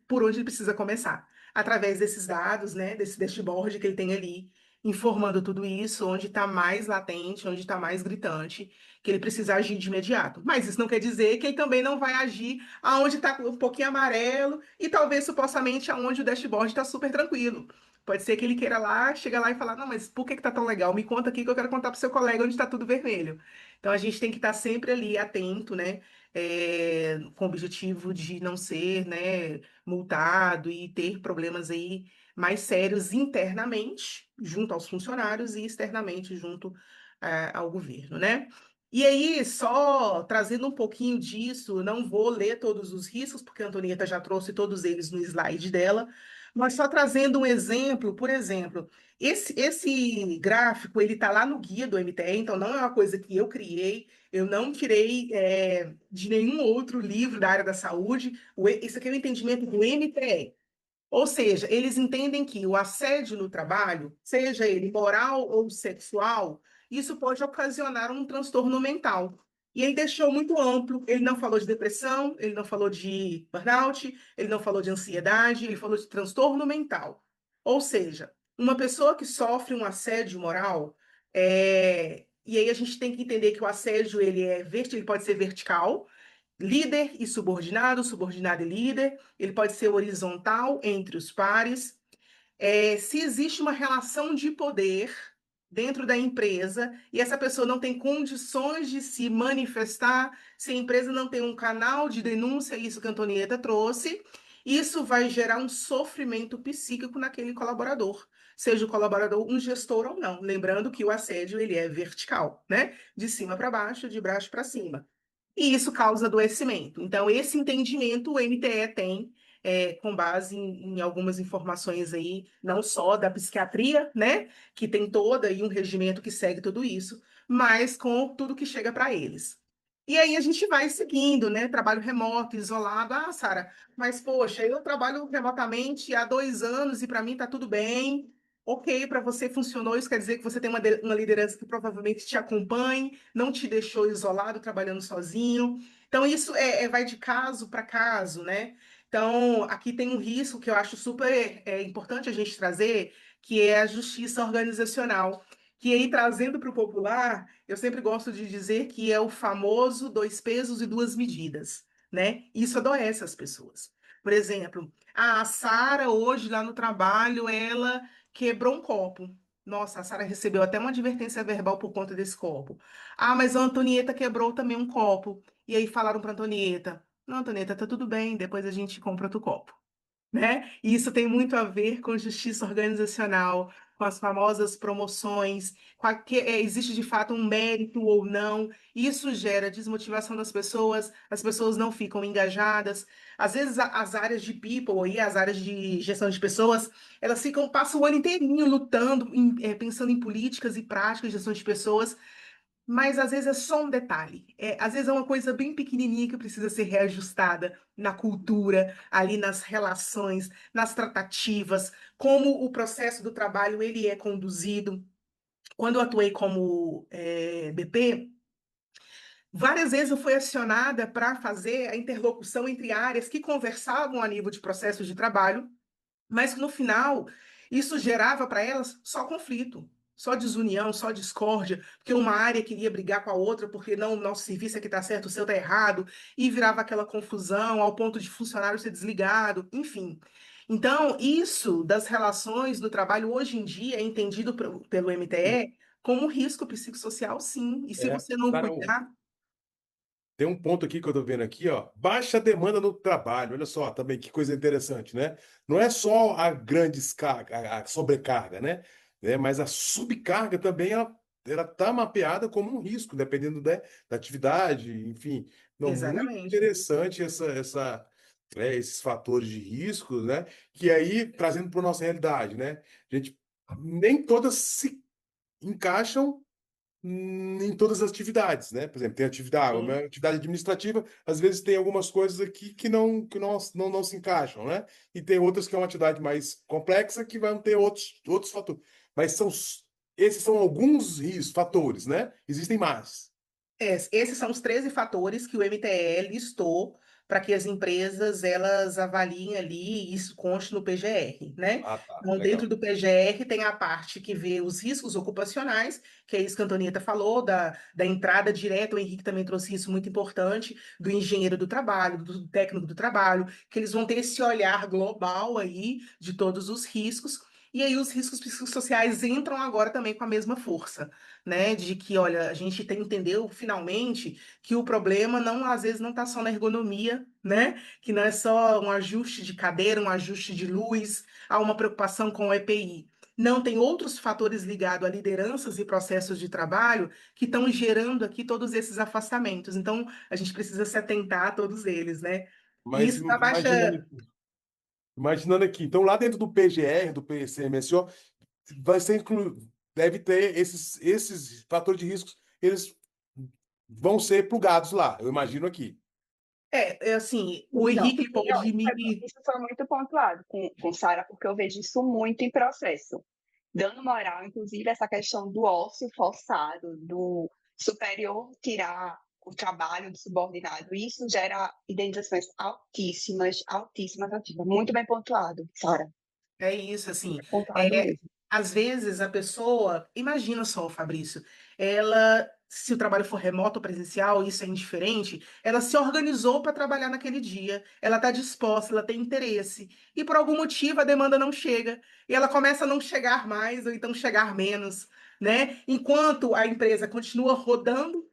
por onde ele precisa começar, através desses dados, né, desse dashboard que ele tem ali, informando tudo isso, onde está mais latente, onde está mais gritante, que ele precisa agir de imediato. Mas isso não quer dizer que ele também não vai agir aonde está um pouquinho amarelo e talvez supostamente aonde o dashboard está super tranquilo. Pode ser que ele queira lá, chega lá e falar, não, mas por que que tá tão legal? Me conta aqui que eu quero contar pro seu colega onde está tudo vermelho. Então a gente tem que estar sempre ali atento, né? Com o objetivo de não ser, né, multado e ter problemas aí mais sérios internamente, junto aos funcionários, e externamente, junto ao governo, né? E aí, só trazendo um pouquinho disso, não vou ler todos os riscos, porque a Antonieta já trouxe todos eles no slide dela, mas só trazendo um exemplo, por exemplo, esse gráfico, ele está lá no guia do MTE, então não é uma coisa que eu criei, eu não tirei de nenhum outro livro da área da saúde, isso aqui é o entendimento do MTE. Ou seja, eles entendem que o assédio no trabalho, seja ele moral ou sexual, isso pode ocasionar um transtorno mental. E ele deixou muito amplo. Ele não falou de depressão, ele não falou de burnout, ele não falou de ansiedade, ele falou de transtorno mental. Ou seja, uma pessoa que sofre um assédio moral, e aí a gente tem que entender que o assédio ele pode ser vertical, líder e subordinado, subordinado e líder, ele pode ser horizontal entre os pares. Se existe uma relação de poder dentro da empresa e essa pessoa não tem condições de se manifestar, se a empresa não tem um canal de denúncia, isso que a Antonieta trouxe, isso vai gerar um sofrimento psíquico naquele colaborador, seja o colaborador um gestor ou não. Lembrando que o assédio ele é vertical, né? De cima para baixo, de baixo para cima. E isso causa adoecimento. Então, esse entendimento o MTE tem, com base em algumas informações aí, não só da psiquiatria, né, que tem toda aí um regimento que segue tudo isso, mas com tudo que chega para eles. E aí a gente vai seguindo, né? Trabalho remoto, isolado. Ah, Sara, mas poxa, eu trabalho remotamente há 2 anos e para mim está tudo bem. Ok, para você funcionou, isso quer dizer que você tem uma liderança que provavelmente te acompanhe, não te deixou isolado, trabalhando sozinho. Então, isso vai de caso para caso, né? Então, aqui tem um risco que eu acho super importante a gente trazer, que é a justiça organizacional. Que aí, trazendo para o popular, eu sempre gosto de dizer que é o famoso 2 pesos e 2 medidas, né? Isso adoece as pessoas. Por exemplo, a Sara, hoje lá no trabalho, ela quebrou um copo. Nossa, a Sara recebeu até uma advertência verbal por conta desse copo. Ah, mas a Antonieta quebrou também um copo. E aí falaram para Antonieta: Não, Antonieta, tá tudo bem, depois a gente compra outro copo, né? E isso tem muito a ver com justiça organizacional, com as famosas promoções, existe de fato um mérito ou não. Isso gera desmotivação das pessoas, as pessoas não ficam engajadas. Às vezes as áreas de people e as áreas de gestão de pessoas, elas passam o ano inteirinho lutando, pensando em políticas e práticas de gestão de pessoas, mas às vezes é só um detalhe. Às vezes é uma coisa bem pequenininha que precisa ser reajustada na cultura, ali nas relações, nas tratativas, como o processo do trabalho ele é conduzido. Quando eu atuei como BP, várias vezes eu fui acionada para fazer a interlocução entre áreas que conversavam a nível de processos de trabalho, mas que no final isso gerava para elas só conflito, só desunião, só discórdia, porque uma área queria brigar com a outra porque não, o nosso serviço é que está certo, o seu está errado, e virava aquela confusão ao ponto de funcionário ser desligado, enfim. Então, isso das relações do trabalho hoje em dia é entendido pelo MTE como um risco psicossocial, sim. E se você não Sara, cuidar, tem um ponto aqui que eu estou vendo aqui, ó. Baixa demanda no trabalho. Olha só, também que coisa interessante, né? Não é só a grande a sobrecarga, né? Mas a subcarga também ela está mapeada como um risco, dependendo da atividade, enfim. Não, muito exatamente. interessante esses fatores de risco, né? Que aí, trazendo para a nossa realidade, né? A gente nem todas se encaixam em todas as atividades, né? Por exemplo, tem uma Sim. atividade administrativa, às vezes tem algumas coisas aqui que não se encaixam, né? E tem outras que é uma atividade mais complexa que vão ter outros fatores. Mas esses são alguns fatores, né? Existem mais. Esses são os 13 fatores que o MTE listou para que as empresas elas avaliem ali e isso conste no PGR, né? Ah, tá. Então, dentro Legal. do PGR tem a parte que vê os riscos ocupacionais, que é isso que a Antonieta falou, da entrada direta, o Henrique também trouxe isso muito importante, do engenheiro do trabalho, do técnico do trabalho, que eles vão ter esse olhar global aí de todos os riscos. E aí os riscos psicossociais entram agora também com a mesma força, né? De que, olha, a gente entendeu finalmente que o problema não, às vezes, não está só na ergonomia, né? Que não é só um ajuste de cadeira, um ajuste de luz, há uma preocupação com o EPI. Não, tem outros fatores ligados a lideranças e processos de trabalho que estão gerando aqui todos esses afastamentos. Então, a gente precisa se atentar a todos eles, né? E Mas isso na imaginando, baixa. imaginando aqui, então lá dentro do PGR, do PCMSO, vai ser deve ter esses fatores de riscos, eles vão ser plugados lá, eu imagino aqui. É assim, o Não, Henrique e não, pode me. isso foi muito pontuado com Sara, porque eu vejo isso muito em processo. Dando moral, inclusive, essa questão do ócio forçado, do superior tirar o trabalho do subordinado, isso gera indenizações altíssimas, altíssimas, altíssimas. Muito bem pontuado, Sara. É isso, assim. Bem pontuado É, mesmo. às vezes a pessoa, imagina só, Fabrício, ela, se o trabalho for remoto ou presencial, isso é indiferente, ela se organizou para trabalhar naquele dia, ela está disposta, ela tem interesse, e por algum motivo a demanda não chega, e ela começa a não chegar mais, ou então chegar menos, né? Enquanto a empresa continua rodando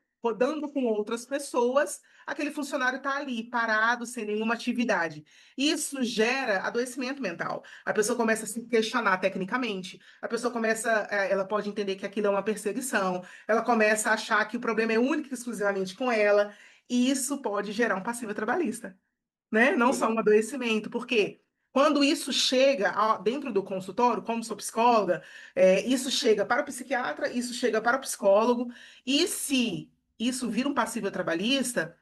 com outras pessoas, aquele funcionário está ali, parado, sem nenhuma atividade. Isso gera adoecimento mental. A pessoa começa a se questionar tecnicamente, a pessoa começa, ela pode entender que aquilo é uma perseguição, ela começa a achar que o problema é único e exclusivamente com ela, e isso pode gerar um passivo trabalhista, né? Não só um adoecimento, porque quando isso chega dentro do consultório, como sou psicóloga, isso chega para o psiquiatra, isso chega para o psicólogo, e se isso vira um passivo trabalhista,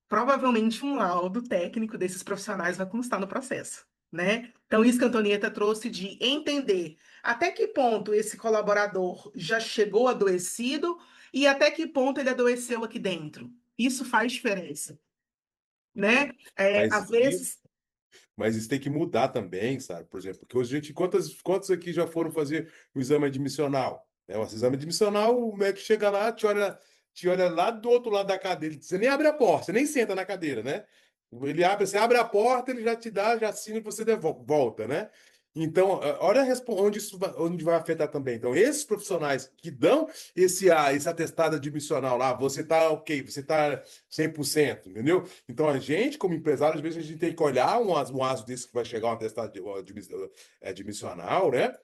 provavelmente um laudo técnico desses profissionais vai constar no processo, né? Então, isso que a Antonieta trouxe de entender até que ponto esse colaborador já chegou adoecido e até que ponto ele adoeceu aqui dentro. Isso faz diferença, né? Mas Às vezes, Mas isso tem que mudar também, sabe? Por exemplo, porque hoje a gente, quantos aqui já foram fazer o exame admissional? O exame admissional, o médico chega lá, te olha lá do outro lado da cadeira, você nem abre a porta, você nem senta na cadeira, né? Ele abre, você abre a porta, ele já te dá, já assina e você volta, né? Então, olha onde isso onde vai afetar também. Então, esses profissionais que dão esse atestado admissional lá, você tá ok, você tá 100%, entendeu? Então, a gente, como empresário, às vezes a gente tem que olhar um aso desse que vai chegar um atestado admissional, né?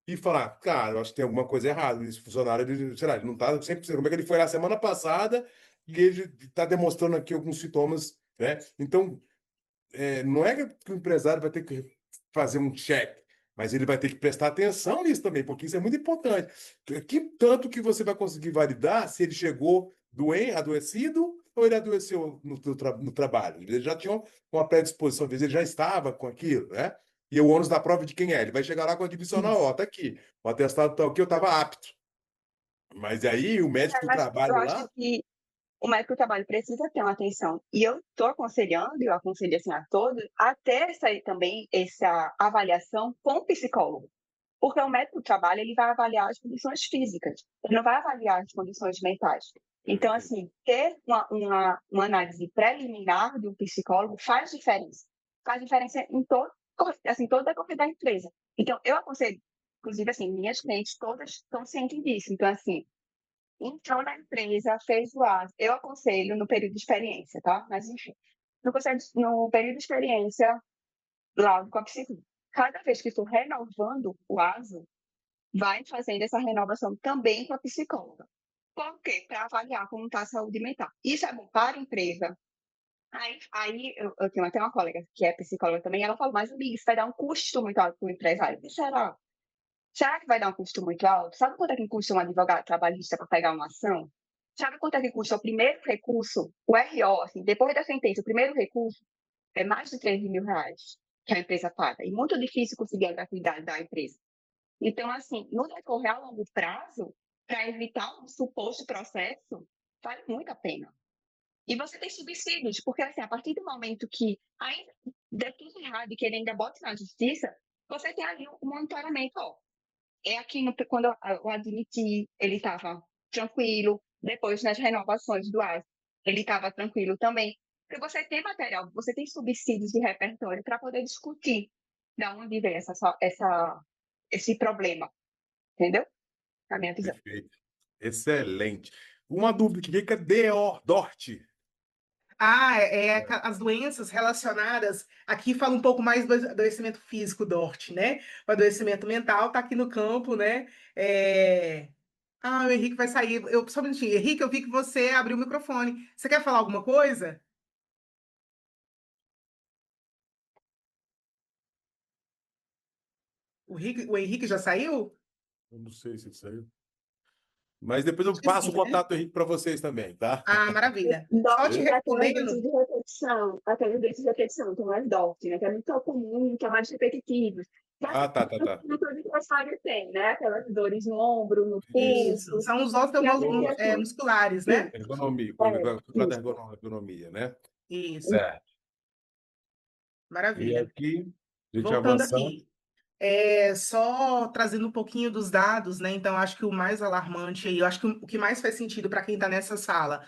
E falar, cara, eu acho que tem alguma coisa errada. Esse funcionário, ele, sei lá, ele não tá 100%. Como é que ele foi lá semana passada e ele está demonstrando aqui alguns sintomas, né? Então, não é que o empresário vai ter que fazer um check, mas ele vai ter que prestar atenção nisso também, porque isso é muito importante. Que tanto que você vai conseguir validar se ele chegou doente, adoecido, ou ele adoeceu no trabalho? Às vezes ele já tinha uma predisposição, às vezes ele já estava com aquilo, né? E o ônus da prova de quem é? Ele vai chegar lá com a admissional, ó, isso. tá aqui, o atestado tá aqui, eu estava apto. Mas aí o médico do Mas eu trabalho acho lá, que o médico do trabalho precisa ter uma atenção. E eu estou aconselhando, eu aconselho assim a todos, a ter também essa avaliação com o psicólogo. Porque o médico do trabalho ele vai avaliar as condições físicas, ele não vai avaliar as condições mentais. Então, assim, ter uma análise preliminar de um psicólogo faz diferença. Faz diferença em todo decorrer da empresa. Então, eu aconselho, inclusive, assim, minhas clientes todas estão cientes disso. Então, assim, entrou na empresa, fez o ASO. Eu aconselho no período de experiência, tá? Mas, enfim, no período de experiência, lá com a psicóloga. Cada vez que for renovando o ASO, vai fazendo essa renovação também com a psicóloga. Por quê? Para avaliar como está a saúde mental. Isso é bom para a empresa. Aí eu tenho até uma colega que é psicóloga também, ela falou, mas isso vai dar um custo muito alto para o empresário. E será? Será que vai dar um custo muito alto? Sabe quanto é que custa um advogado trabalhista para pegar uma ação? Sabe quanto é que custa o primeiro recurso, o RO, assim, depois da sentença, o primeiro recurso é mais de 13 mil reais que a empresa paga. E muito difícil conseguir a gratuidade da empresa. Então, assim, no decorrer a longo prazo, para evitar um suposto processo, vale muito a pena. E você tem subsídios, porque assim, a partir do momento que ainda der tudo errado e que ele ainda bote na justiça, você tem ali um monitoramento, ó. É aqui quando eu admiti, ele estava tranquilo, depois nas renovações do AS, ele estava tranquilo também. Porque você tem material, você tem subsídios de repertório para poder discutir da onde vem esse problema, entendeu? A minha visão. Perfeito. Excelente. Uma dúvida, o que é DORT? As doenças relacionadas. Aqui fala um pouco mais do adoecimento físico, DORT, né? O adoecimento mental tá aqui no campo, né? O Henrique vai sair. Só um minutinho. Henrique, eu vi que você abriu o microfone. Você quer falar alguma coisa? O Henrique já saiu? Eu não sei se isso aí. Mas depois eu Acho que passo o sim, né? contato do Henrique para vocês também, tá? Maravilha. Só te DOT é aquelas doenças respondendo. de repetição, então é DOT, né? Que é muito comum, que é mais repetitivo. Ah, tá, tá, tá. Todo aniversário tem, né? Aquelas dores no ombro, no Isso, pulso, são os que a gente Boa. assim, musculares, né? Ergonomia, cuidar da isso. ergonomia, né? Isso, Certo. E maravilha. aqui, a gente Voltando avançando. aqui. Só trazendo um pouquinho dos dados, né? Então, acho que o mais alarmante aí, eu acho que o que mais faz sentido para quem está nessa sala,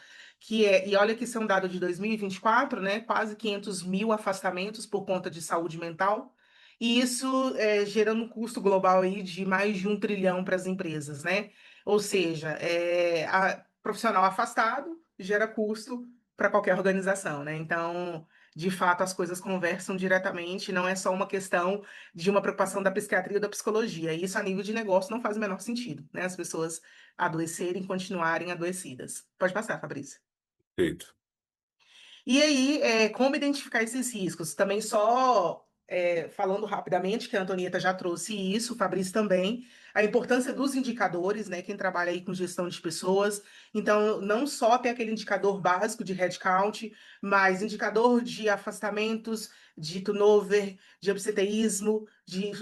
e olha que isso é um dado de 2024, né? Quase 500 mil afastamentos por conta de saúde mental, e isso gerando um custo global aí de mais de 1 trilhão para as empresas, né? Ou seja, profissional afastado gera custo para qualquer organização, né? Então, de fato, as coisas conversam diretamente, não é só uma questão de uma preocupação da psiquiatria ou da psicologia. E isso, a nível de negócio, não faz o menor sentido, né? As pessoas adoecerem, continuarem adoecidas. Pode passar, Fabrício. Perfeito. E aí, como identificar esses riscos? Também só falando rapidamente, que a Antonieta já trouxe isso, o Fabrício também, a importância dos indicadores, né? Quem trabalha aí com gestão de pessoas. Então, não só tem aquele indicador básico de headcount, mas indicador de afastamentos, de turnover, de absenteísmo, de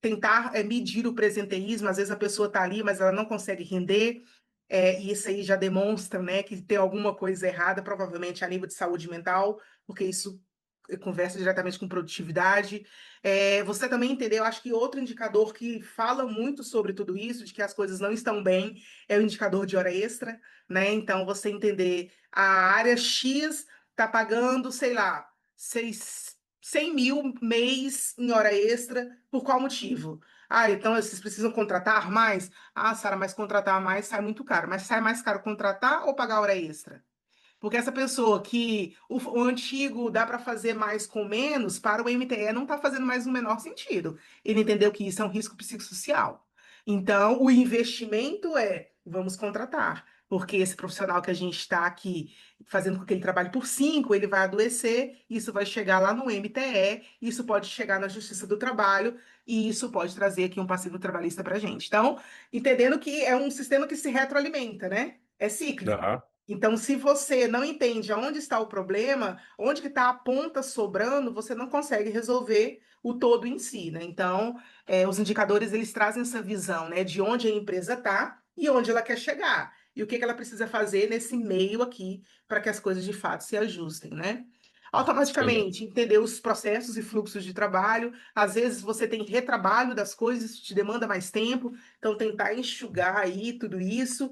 tentar medir o presenteísmo. Às vezes a pessoa está ali, mas ela não consegue render. E isso aí já demonstra, né, que tem alguma coisa errada, provavelmente a nível de saúde mental, porque isso conversa diretamente com produtividade. Você também entendeu, acho que outro indicador que fala muito sobre tudo isso, de que as coisas não estão bem, é o indicador de hora extra, né? Então, você entender a área X está pagando, sei lá, 100 mil mês em hora extra, por qual motivo? Então vocês precisam contratar mais? Sara, mas contratar mais sai muito caro. Mas sai mais caro contratar ou pagar hora extra? Porque essa pessoa que o antigo dá para fazer mais com menos, para o MTE não está fazendo mais o menor sentido. Ele entendeu que isso é um risco psicossocial. Então, o investimento vamos contratar. Porque esse profissional que a gente está aqui fazendo com que ele trabalhe por 5, ele vai adoecer, isso vai chegar lá no MTE, isso pode chegar na Justiça do Trabalho, e isso pode trazer aqui um passivo trabalhista para a gente. Então, entendendo que é um sistema que se retroalimenta, né? É cíclico. Aham. Então, se você não entende aonde está o problema, onde que está a ponta sobrando, você não consegue resolver o todo em si, né? Então, os indicadores, eles trazem essa visão, né, de onde a empresa está e onde ela quer chegar. E o que que ela precisa fazer nesse meio aqui para que as coisas de fato se ajustem, né? Excelente. Automaticamente, entender os processos e fluxos de trabalho. Às vezes você tem retrabalho das coisas, isso te demanda mais tempo, então tentar enxugar aí tudo isso.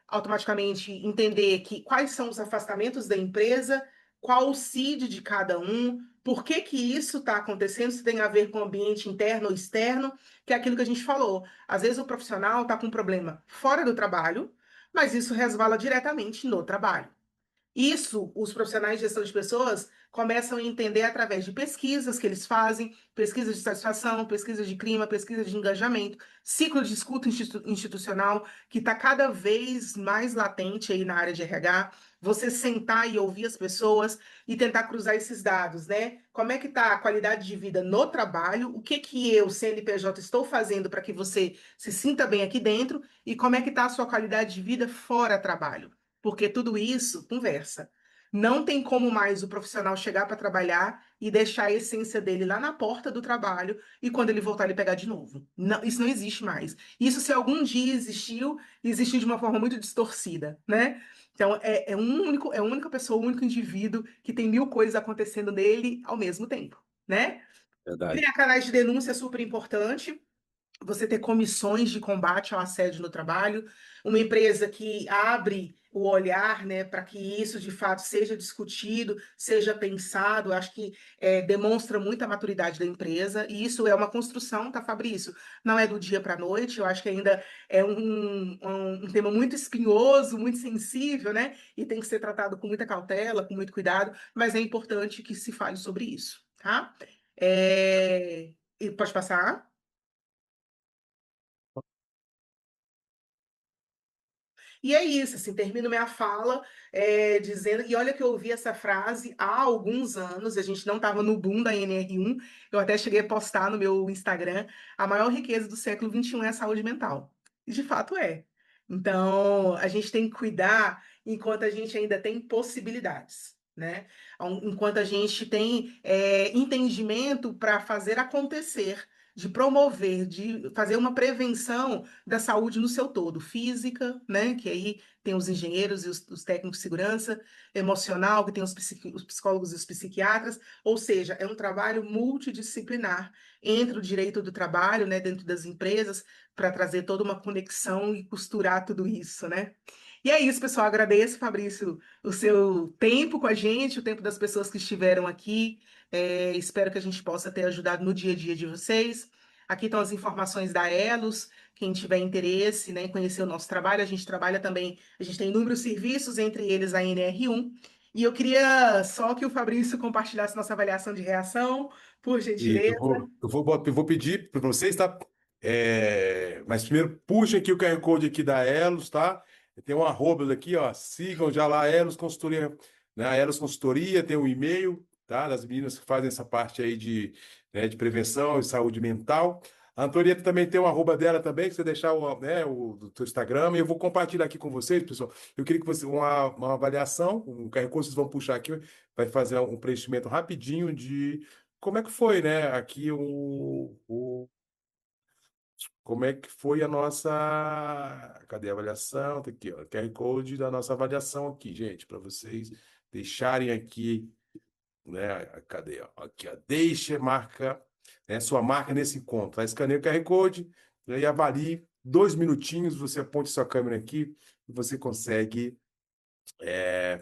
Automaticamente entender quais são os afastamentos da empresa, qual o CID de cada um, por que que isso está acontecendo, se tem a ver com o ambiente interno ou externo, que é aquilo que a gente falou. Às vezes o profissional está com um problema fora do trabalho, mas isso resvala diretamente no trabalho. Isso, os profissionais de gestão de pessoas começam a entender através de pesquisas que eles fazem, pesquisas de satisfação, pesquisas de clima, pesquisas de engajamento, ciclo de escuta institucional, que está cada vez mais latente aí na área de RH. Você sentar e ouvir as pessoas e tentar cruzar esses dados, né? Como é que está a qualidade de vida no trabalho? O que que eu, CNPJ, estou fazendo para que você se sinta bem aqui dentro? E como é que está a sua qualidade de vida fora trabalho? Porque tudo isso conversa. Não tem como mais o profissional chegar para trabalhar e deixar a essência dele lá na porta do trabalho e quando ele voltar ele pegar de novo. Não, isso não existe mais. Isso, se algum dia existiu, existiu de uma forma muito distorcida, né? Então, é a única pessoa, o único indivíduo que tem 1000 coisas acontecendo nele ao mesmo tempo, né? Verdade. Criar canais de denúncia é super importante. Você ter comissões de combate ao assédio no trabalho, uma empresa que abre o olhar, né, para que isso de fato seja discutido, seja pensado, acho que demonstra muita maturidade da empresa, e isso é uma construção, tá, Fabrício? Não é do dia para a noite, eu acho que ainda é um tema muito espinhoso, muito sensível, né, e tem que ser tratado com muita cautela, com muito cuidado, mas é importante que se fale sobre isso, tá? E pode passar? E é isso, assim, termino minha fala dizendo, e olha que eu ouvi essa frase há alguns anos, a gente não estava no boom da NR1, eu até cheguei a postar no meu Instagram, a maior riqueza do século XXI é a saúde mental. E de fato é. Então, a gente tem que cuidar enquanto a gente ainda tem possibilidades, né? Enquanto a gente tem entendimento para fazer acontecer, de promover, de fazer uma prevenção da saúde no seu todo, física, né, que aí tem os engenheiros e os técnicos de segurança, emocional, que tem os psicólogos e os psiquiatras, ou seja, é um trabalho multidisciplinar entre o direito do trabalho, né, dentro das empresas, para trazer toda uma conexão e costurar tudo isso, né? E é isso, pessoal. Agradeço, Fabrício, o seu tempo com a gente, o tempo das pessoas que estiveram aqui. Espero que a gente possa ter ajudado no dia a dia de vocês. Aqui estão as informações da Elos. Quem tiver interesse, né, em conhecer o nosso trabalho, a gente trabalha também, a gente tem inúmeros serviços, entre eles a NR1. E eu queria só que o Fabrício compartilhasse nossa avaliação de reação, por E gentileza. eu vou pedir para vocês, tá? Mas primeiro, puxem aqui o QR Code aqui da Elos, tá? Tem um arroba aqui, ó. Sigam já lá a Elos Consultoria, né? A Elos Consultoria tem um e-mail, tá? Das meninas que fazem essa parte aí de prevenção e saúde mental. A Antonieta também tem um arroba dela também, que você deixar o do teu Instagram, e eu vou compartilhar aqui com vocês, pessoal. Eu queria que você, uma avaliação, um QR Code, vocês vão puxar aqui, vai fazer um preenchimento rapidinho de como é que foi, né? Aqui como é que foi a nossa. Cadê a avaliação? Tá aqui, ó. QR Code da nossa avaliação aqui, gente, para vocês deixarem aqui, né? Cadê? Ó? Aqui, ó. Deixe marca, né, sua marca nesse encontro. Tá? Escaneie o QR Code e aí avalie 2 minutinhos, você aponte sua câmera aqui e você consegue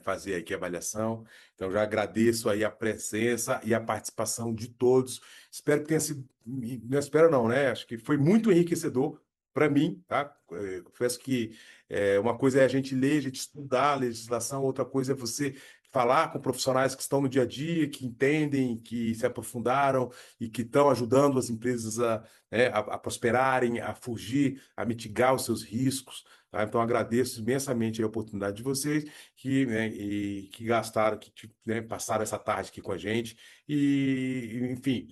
fazer aqui a avaliação. Então, já agradeço aí a presença e a participação de todos. Espero que tenha sido, não espero não, né? Acho que foi muito enriquecedor para mim, tá? Confesso que uma coisa é a gente ler, a gente estudar a legislação, outra coisa é você falar com profissionais que estão no dia a dia, que entendem, que se aprofundaram e que estão ajudando as empresas a prosperarem, a fugir, a mitigar os seus riscos. Tá? Então, agradeço imensamente a oportunidade de vocês que gastaram, que passaram essa tarde aqui com a gente. Enfim,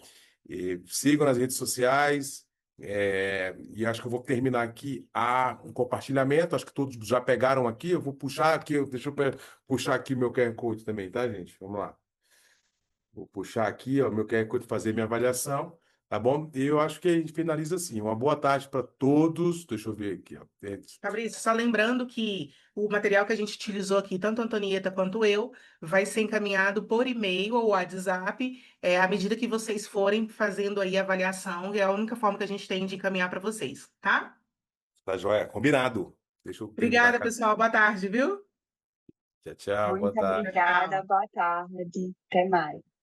sigam nas redes sociais. E acho que eu vou terminar aqui um compartilhamento. Acho que todos já pegaram aqui. Eu vou puxar aqui, deixa eu puxar aqui meu QR Code também, tá, gente? Vamos lá. Vou puxar aqui, ó, meu QR Code, fazer minha avaliação, tá bom? E eu acho que a gente finaliza assim. Uma boa tarde para todos. Deixa eu ver aqui, ó. Fabrício, só lembrando que o material que a gente utilizou aqui, tanto a Antonieta quanto eu, vai ser encaminhado por e-mail ou WhatsApp, à medida que vocês forem fazendo aí a avaliação, é a única forma que a gente tem de encaminhar para vocês, tá? Tá joia? Combinado. Deixa eu terminar. Obrigada, pessoal. Boa tarde, viu? Tchau, tchau. Boa Muito tarde. obrigada, boa tarde. Até mais.